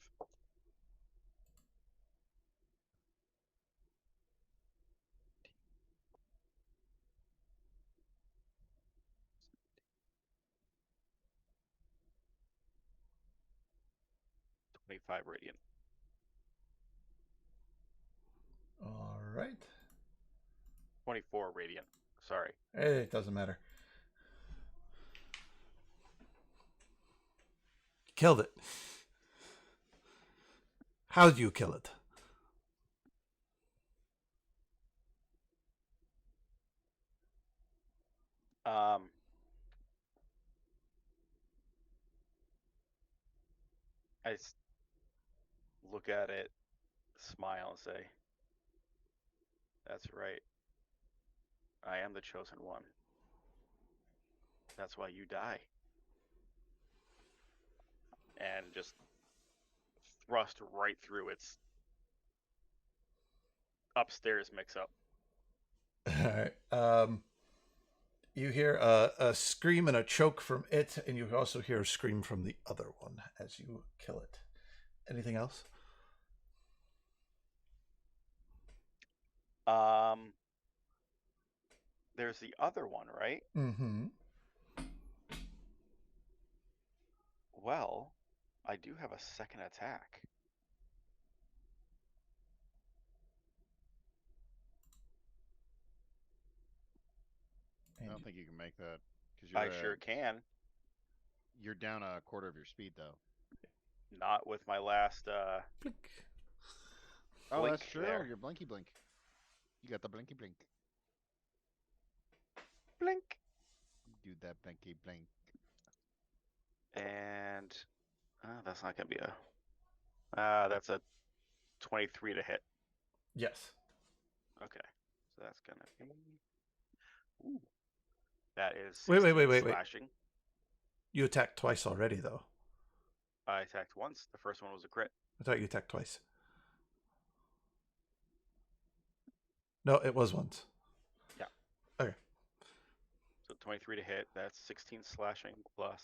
$25 radiant. All right. 24 radiant. Sorry. It doesn't matter. Killed it. How'd you kill it? I look at it, smile, and say, "That's right. I am the chosen one. That's why you die." And just thrust right through its upstairs mix-up. All right. You hear a scream and a choke from it, and you also hear a scream from the other one as you kill it. Anything else? There's the other one, right? Mm-hmm. Well, I do have a second attack. I don't think you can make that because I sure can. you're down a quarter of your speed though. Not with my last Blink. Oh, blink that's true. there. Your blinky blink. You got the blinky blink. Blink. Do that blinky blink. And that's not gonna be a. That's a 23 to hit. Yes. Okay, so that's gonna be. Ooh, that is Wait. 16 slashing. You attacked twice already, though. I attacked once. The first one was a crit. I thought you attacked twice. No, it was once. Yeah. Okay. So 23 to hit. That's 16 slashing plus.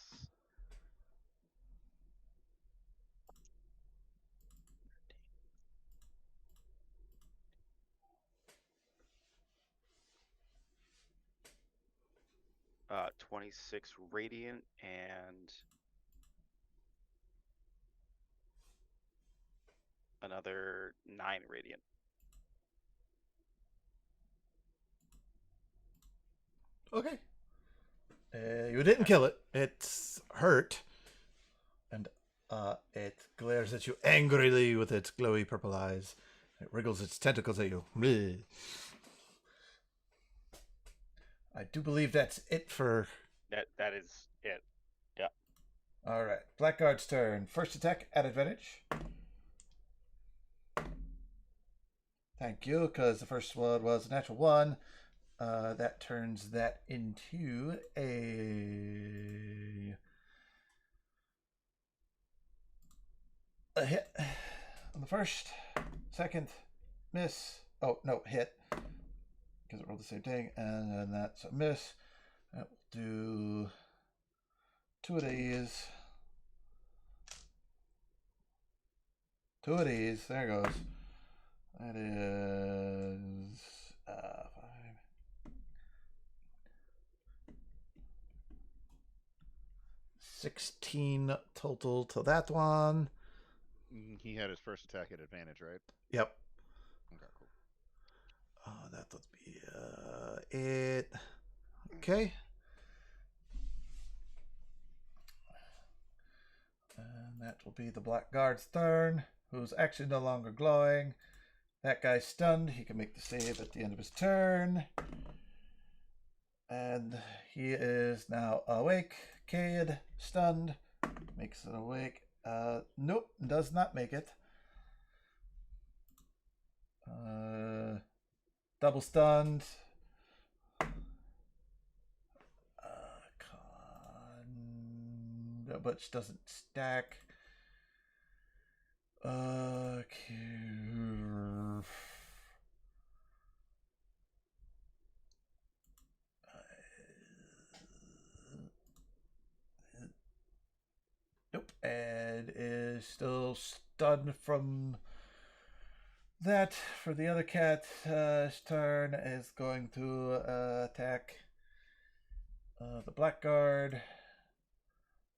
Uh, 26 radiant and another 9 radiant. Okay. You didn't kill it. It's hurt. And it glares at you angrily with its glowy purple eyes. It wriggles its tentacles at you. Bleh. I do believe that's it for... That is it. Yeah. All right. Blackguard's turn. First attack at advantage. Thank you, because the first one was a natural 1. That turns that into a hit on the first. Second, miss. Oh, no, hit. Because it rolled the same thing. And then that's a miss. That will do 2 of these. 2 of these. There it goes. That is 5. 16 total to that one. He had his first attack at advantage, right? Yep. Okay, cool. That would be it. Okay. And that will be the Blackguard's turn, who's actually no longer glowing. That guy's stunned. He can make the save at the end of his turn. And he is now awake. Cade, stunned, makes it awake. Nope, does not make it. Double stunned. Which doesn't stack. Nope. And is still stunned from that. For the other cat, his turn is going to attack the blackguard.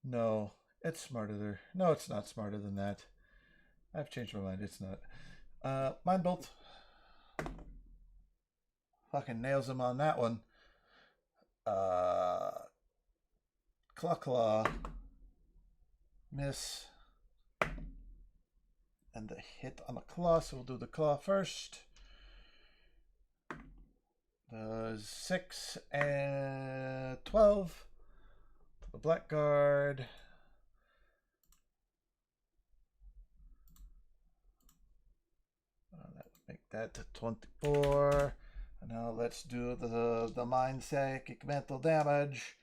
No, it's smarter. No, it's not smarter than that. I've changed my mind. It's not. Mind Bolt. Fucking nails him on that one. Claw. Miss. And the hit on the claw, so we'll do the claw first. Does 6 and 12. The blackguard. That would make that 24. And now let's do the mind psychic mental damage.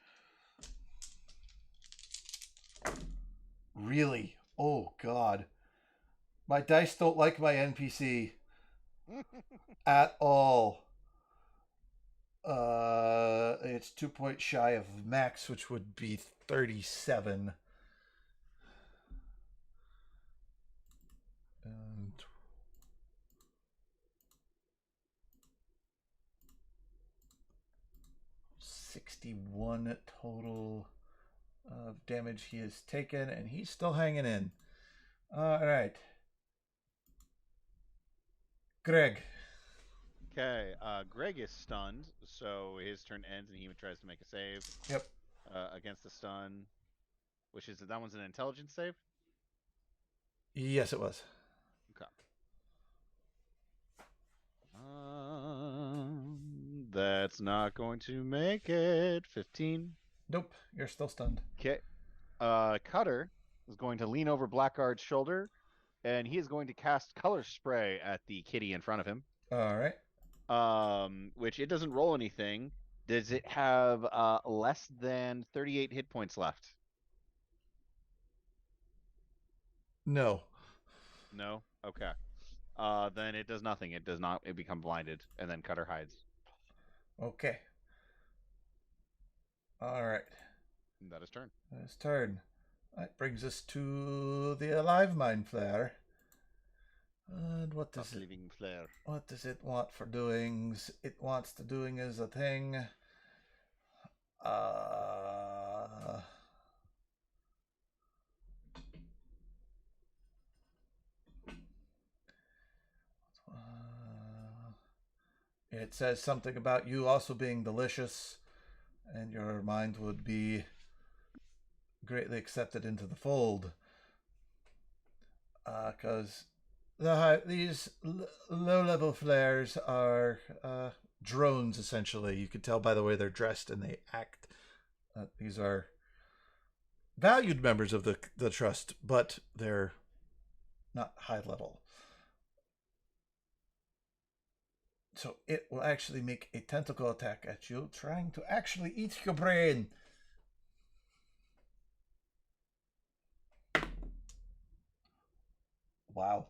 Really? Oh god. My dice don't like my NPC at all. It's 2 points shy of max, which would be 37. And 61 total of damage he has taken, and he's still hanging in. All right. Greg. Okay, Greg is stunned, so his turn ends and he tries to make a save. Yep. Against the stun, which is that one's an intelligence save? Yes, it was. Okay. That's not going to make it. 15. Nope, you're still stunned. Okay. Cutter is going to lean over Blackguard's shoulder, and he is going to cast Color Spray at the kitty in front of him. All right. Which it doesn't roll anything. Does it have less than 38 hit points left? No. No? Okay. Then it does nothing. It does not. It become blinded, and then Cutter hides. Okay. All right. And that is turn. His turn. That brings us to the alive mind flare. And what does it? Living flare. What does it want for doings? It wants to doing as a thing. It says something about you also being delicious, and your mind would be greatly accepted into the fold. Because these low-level flares are drones, essentially. You can tell by the way they're dressed and they act. These are valued members of the trust, but they're not high level. So it will actually make a tentacle attack at you, trying to actually eat your brain. Wow.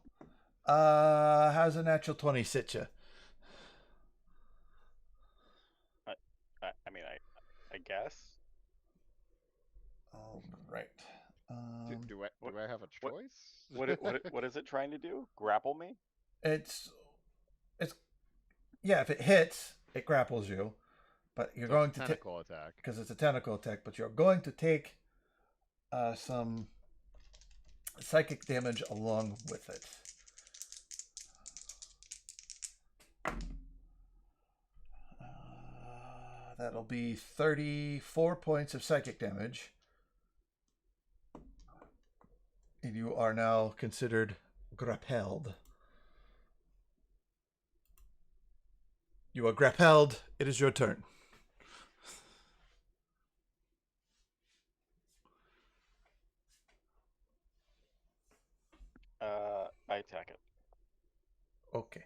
How's a natural 20 sit you? I mean, I guess. All right. Do I have a choice? What is it trying to do? Grapple me? It's yeah. If it hits, it grapples you, but you're going to tentacle attack because it's a tentacle attack. But you're going to take some psychic damage along with it. That'll be 34 points of psychic damage. And you are now considered grappled. You are grappled. It is your turn. I attack it. Okay.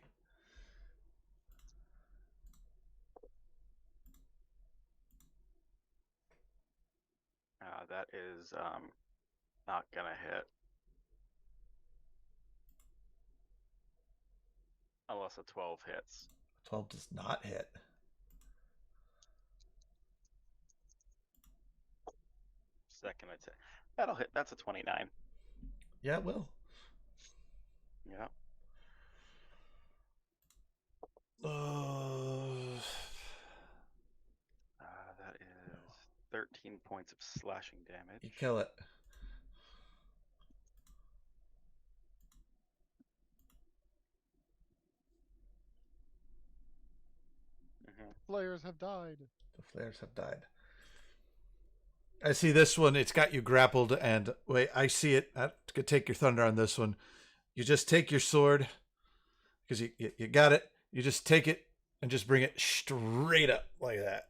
that is not gonna hit. Unless a 12 hits. 12 does not hit. Second attack. That'll hit. That's a 29. Yeah, it will. Yeah. That is 13 points of slashing damage. You kill it. Players have died. The flares have died. I see this one. It's got you grappled, and wait, I see it. I could take your thunder on this one. You just take your sword because you got it. You just take it and just bring it straight up like that,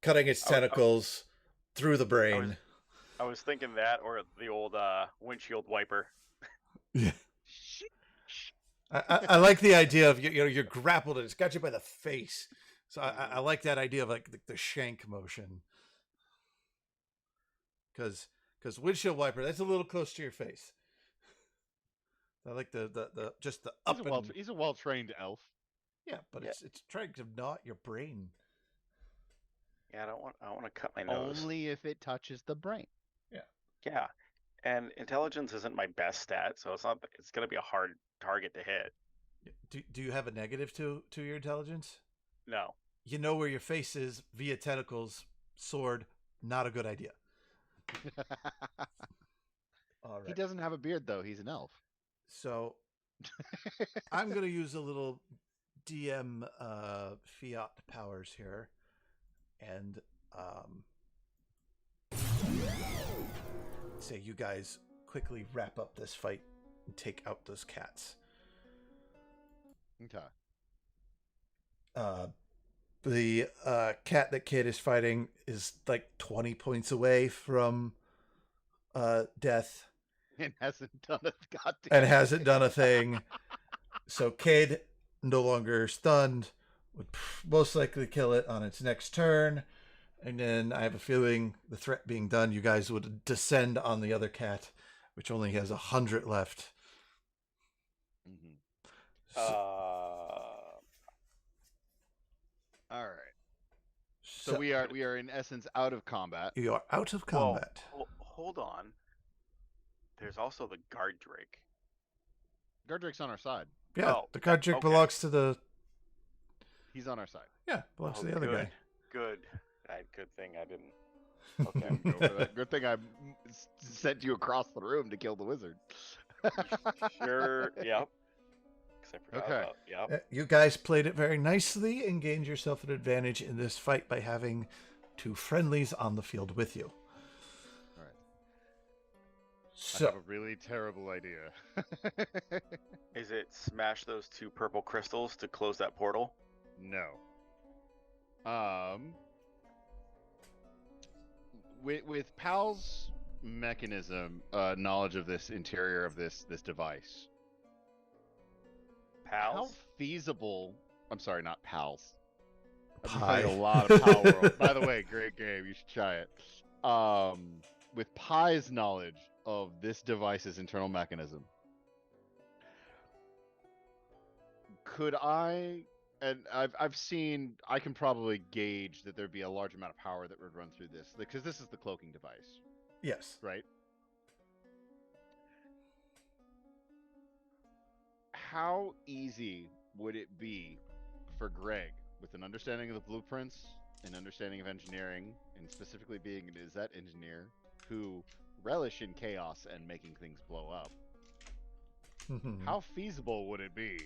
cutting its tentacles through the brain. I was thinking that, or the old windshield wiper. Yeah. I like the idea of you're grappled and it's got you by the face. So I like that idea of like the shank motion. Because windshield wiper, that's a little close to your face. I like the just the up. He's a well-trained elf. Yeah, but it's trying to knot your brain. Yeah, I don't want to cut my nose. Only if it touches the brain. Yeah. Yeah, and intelligence isn't my best stat, so it's gonna be a hard target to hit. Do you have a negative to your intelligence? No. You know where your face is via tentacles, sword. Not a good idea. All right. He doesn't have a beard though. He's an elf. So I'm going to use a little DM fiat powers here, and say you guys quickly wrap up this fight and take out those cats. Okay. The cat that Kid is fighting is like 20 points away from death. And hasn't done a goddamn and hasn't done a thing. So Cade, no longer stunned, would most likely kill it on its next turn. And then I have a feeling the threat being done, you guys would descend on the other cat, which only has 100 left. Mm-hmm. All right. So we are in essence out of combat. You are out of combat. Well, hold on. There's also the guard drake. Guard Drake's on our side. Yeah, the guard drake belongs to the... He's on our side. Yeah, belongs to the other guy. Good. Good thing I didn't. Okay. Good thing I sent you across the room to kill the wizard. Sure. Yep. Okay. Yep. You guys played it very nicely and gained yourself an advantage in this fight by having two friendlies on the field with you. All right. So, I have a really terrible idea. Is it smash those two purple crystals to close that portal? No. With Pal's mechanism, knowledge of this interior of this device. Pals? How feasible? I'm sorry, not Pals. I've been Pie. playing a lot of Pal World. By the way, great game. You should try it. With Pie's knowledge of this device's internal mechanism, could I? And I've seen. I can probably gauge that there'd be a large amount of power that would run through this, because this is the cloaking device, yes. right? How easy would it be for Greg, with an understanding of the blueprints, an understanding of engineering, and specifically being an Izet engineer who relish in chaos and making things blow up, how feasible would it be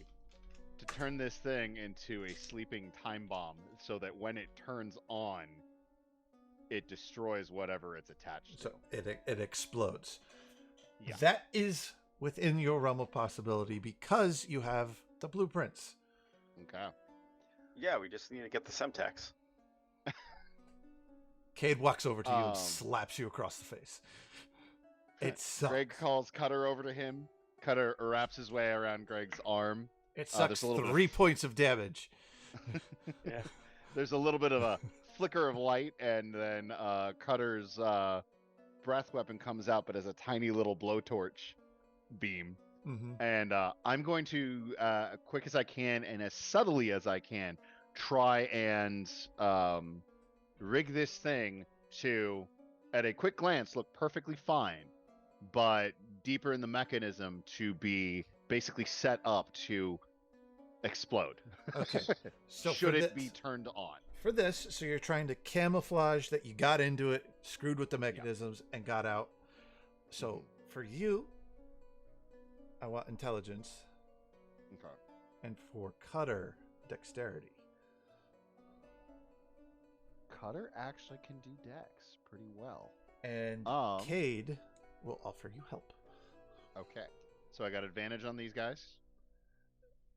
to turn this thing into a sleeping time bomb so that when it turns on, it destroys whatever it's attached to? So it explodes. Yeah. That is within your realm of possibility because you have the blueprints. Okay. Yeah, we just need to get the Semtex. Cade walks over to you and slaps you across the face. It sucks. Greg calls Cutter over to him. Cutter wraps his way around Greg's arm. It sucks there's a little 3 points of damage. Yeah. There's a little bit of a flicker of light, and then Cutter's breath weapon comes out, but as a tiny little blowtorch beam. Mm-hmm. And I'm going to, quick as I can and as subtly as I can, try and rig this thing to, at a quick glance, look perfectly fine, but deeper in the mechanism to be basically set up to explode. Okay. So Should for it be this, turned on? for this, so you're trying to camouflage that you got into it, screwed with the mechanisms, and got out. So for you, I want intelligence, Okay. and for Cutter, dexterity. Cutter actually can do dex pretty well. And Um, Cade will offer you help. Okay. So I got advantage on these guys.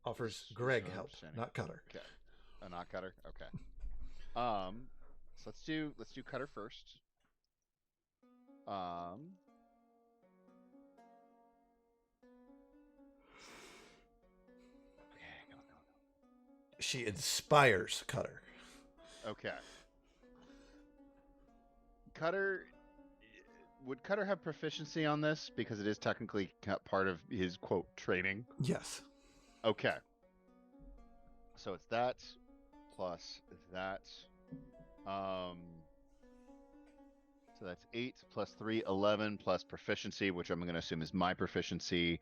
Offers Just Greg so I'm help, understanding. not Cutter. Okay. Not Cutter. Okay. So let's do Cutter first. Okay, go. She inspires Cutter. Okay. Cutter, would Cutter have proficiency on this because it is technically part of his quote training? Yes. Okay. So it's that plus that. So that's 8 plus 3, 11 plus proficiency, which I'm going to assume is my proficiency,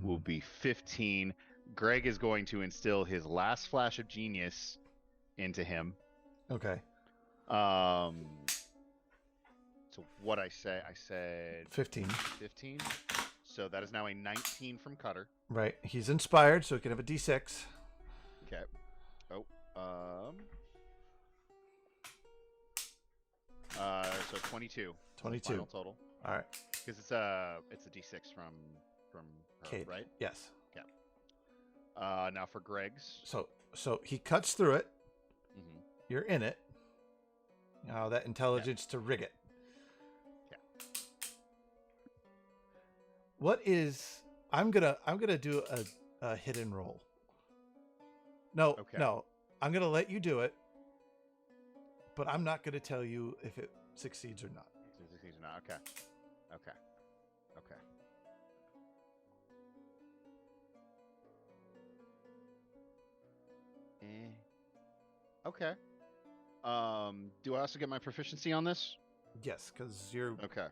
will be 15. Greg is going to instill his last flash of genius into him. Okay. So what I said 15. 15. So that is now a 19 from Cutter. Right. He's inspired, so he can have a d6. Okay. Oh. So 22. 22. Final total. All right. Because it's a d6 from her, Cade. right? Yes. Okay. Now for Greg's. So he cuts through it. Mm-hmm. You're in it. Now that intelligence to rig it. Okay. What is? I'm gonna do a hidden roll. No, Okay. no. I'm gonna let you do it, but I'm not gonna tell you if it succeeds or not. Succeeds or not? Okay. Okay. Okay. Okay. Do I also get my proficiency on this? Yes, because you're Okay.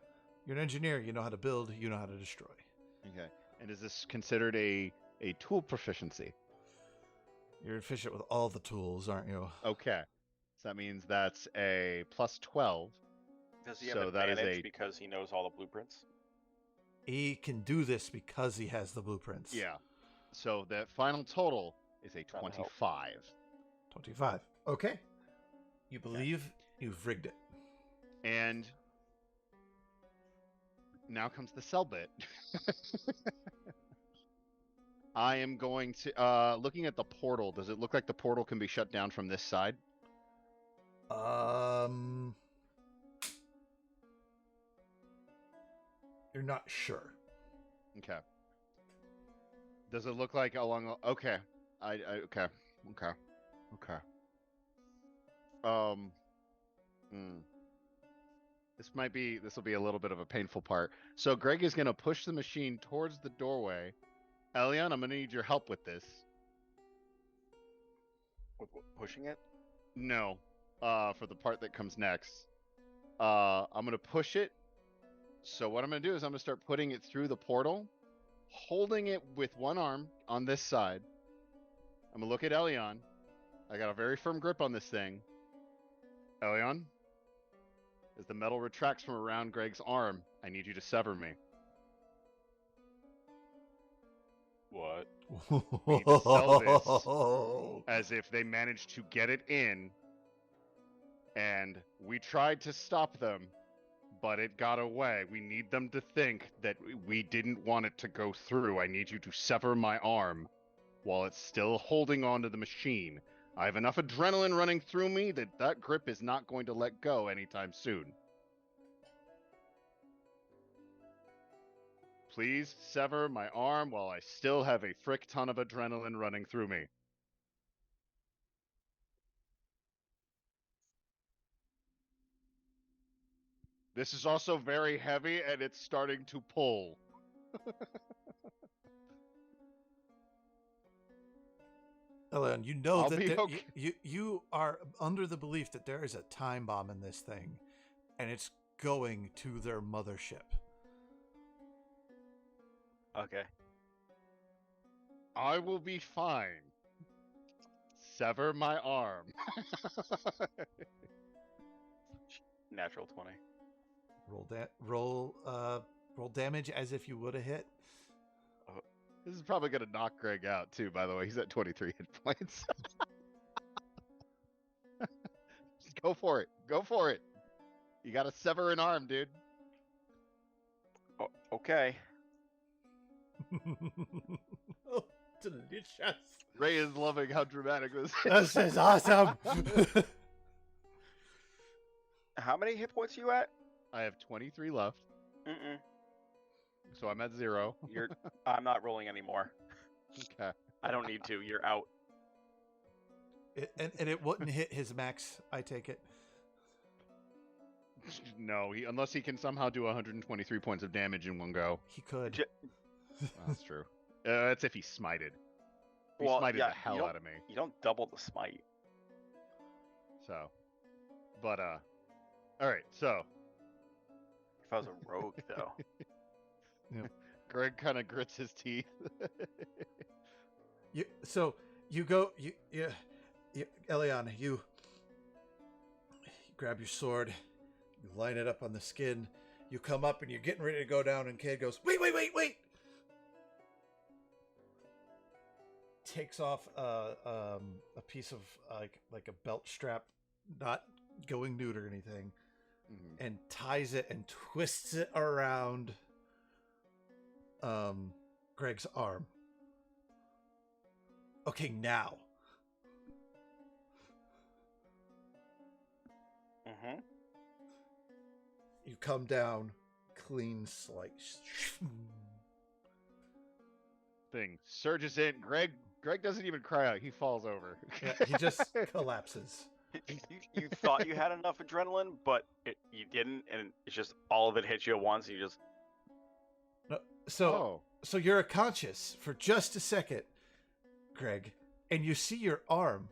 an engineer. You know how to build. You know how to destroy. Okay. And is this considered a tool proficiency? You're efficient with all the tools, aren't you? Okay. So that means that's a plus 12. Does he have So that is advantage a- because he knows all the blueprints? He can do this because he has the blueprints. Yeah. So that final total is a That'll help. 25. 25. Okay. You believe you've rigged it. And now comes the sell bit. I am going to looking at the portal. Does it look like the portal can be shut down from this side? You're not sure. Okay. Does it look like along? Okay. Okay. Okay. Okay. This will be a little bit of a painful part. So Greg is going to push the machine towards the doorway. Elion, I'm going to need your help with this. Pushing it? No. For the part that comes next. I'm going to push it. So what I'm going to do is I'm going to start putting it through the portal, holding it with one arm on this side. I'm going to look at Elion. I got a very firm grip on this thing. Elion, as the metal retracts from around Greg's arm, I need you to sever me. What? We need to sell this as if they managed to get it in, and we tried to stop them, but it got away. We need them to think that we didn't want it to go through. I need you to sever my arm while it's still holding on to the machine. I have enough adrenaline running through me that grip is not going to let go anytime soon. Please sever my arm while I still have a frick ton of adrenaline running through me. This is also very heavy, and it's starting to pull. Ellen, you know I'll that be okay. you are under the belief that there is a time bomb in this thing, and it's going to their mothership. Okay. I will be fine. Sever my arm. Natural 20. Roll damage as if you would have hit. This is probably going to knock Greg out, too, by the way. He's at 23 hit points. Go for it. Go for it. You got to sever an arm, dude. Oh, okay. Oh, delicious. Ray is loving how dramatic this is. This is awesome. How many hit points are you at? I have 23 left, Mm-mm. so I'm at 0. I'm not rolling anymore. Okay. I don't need to. You're out. And it wouldn't hit his max, I take it. No, unless he can somehow do 123 points of damage in one go. He could. Well, that's true. That's if he smited. He smited the hell out of me. You don't double the smite. So, but all right. So, If I was a rogue, though. Greg kind of grits his teeth. Eliana, you grab your sword, you line it up on the skin, you come up and you're getting ready to go down, and Cade goes, wait! Takes off a piece of like a belt strap, not going nude or anything, and ties it and twists it around Greg's arm. Okay, now. Mm-hmm. You come down, clean slice. Thing surges in. Greg doesn't even cry out. He falls over. Yeah, he just collapses. You thought you had enough adrenaline, but you didn't, and it's just all of it hits you at once, and you just... No, so you're conscious for just a second, Greg, and you see your arm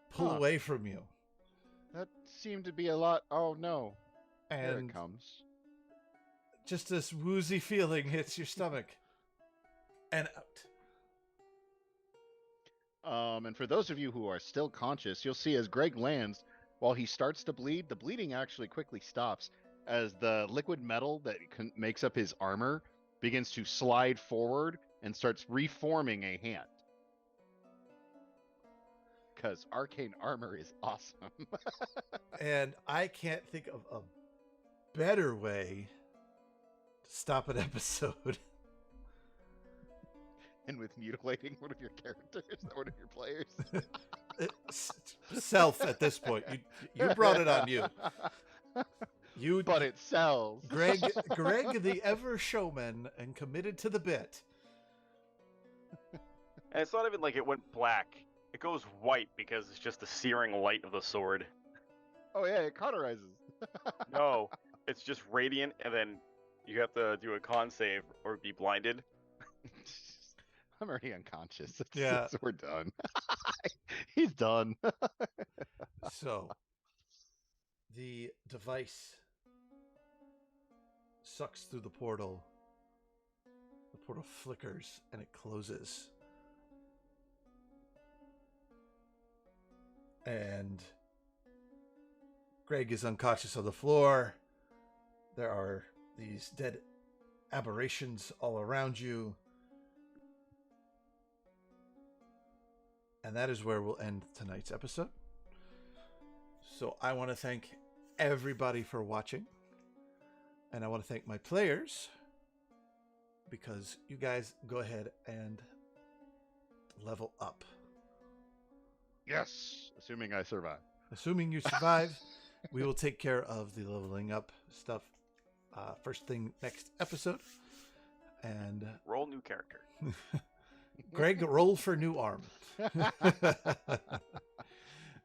pull away from you. That seemed to be a lot. Oh no. Here And it comes. just this woozy feeling hits your stomach. And out. And for those of you who are still conscious, you'll see as Greg lands, while he starts to bleed, the bleeding actually quickly stops as the liquid metal that makes up his armor begins to slide forward and starts reforming a hand. Because arcane armor is awesome. And I can't think of a better way to stop an episode. And with mutilating one of your characters, one of your players. Self at this point. You brought it on you. But it sells. Greg, the ever showman and committed to the bit. And it's not even like it went black. It goes white because it's just the searing light of the sword. Oh yeah, it cauterizes. No, it's just radiant, and then you have to do a con save or be blinded. I'm already unconscious. Yeah. We're done. He's done. So, the device sucks through the portal. The portal flickers and it closes. And Greg is unconscious on the floor. There are these dead aberrations all around you. And that is where we'll end tonight's episode. So I want to thank everybody for watching. And I want to thank my players, because you guys go ahead and level up. Yes, assuming I survive. Assuming you survive, we will take care of the leveling up stuff first thing next episode. And Roll new character. Greg, roll for new arm.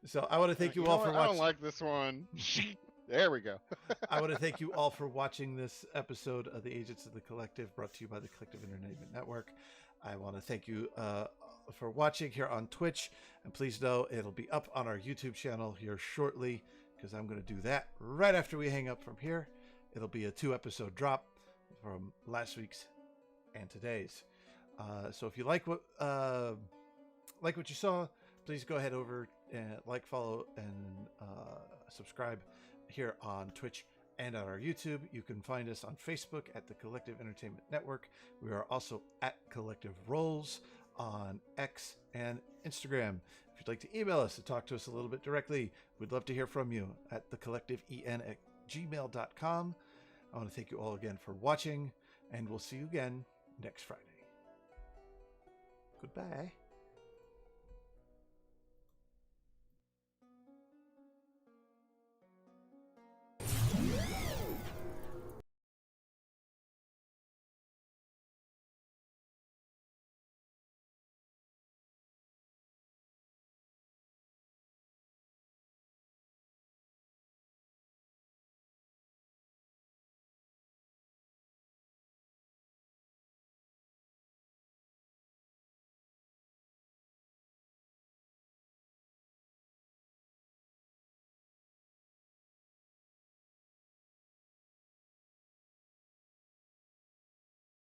So I want to thank you all for watching. I don't like this one. There we go. I want to thank you all for watching this episode of the Agents of the Collective, brought to you by the Collective Entertainment Network. I want to thank you for watching here on Twitch, and please know it'll be up on our YouTube channel here shortly, because I'm going to do that right after we hang up from here. It'll be a 2-episode drop from last week's and today's. So if you like what you saw, please go ahead over and like, follow, and subscribe here on Twitch and on our YouTube. You can find us on Facebook at the Collective Entertainment Network. We are also at Collective Roles on X and Instagram. If you'd like to email us to talk to us a little bit directly, we'd love to hear from you at thecollectiveen@gmail.com. I want to thank you all again for watching, and we'll see you again next Friday. Goodbye.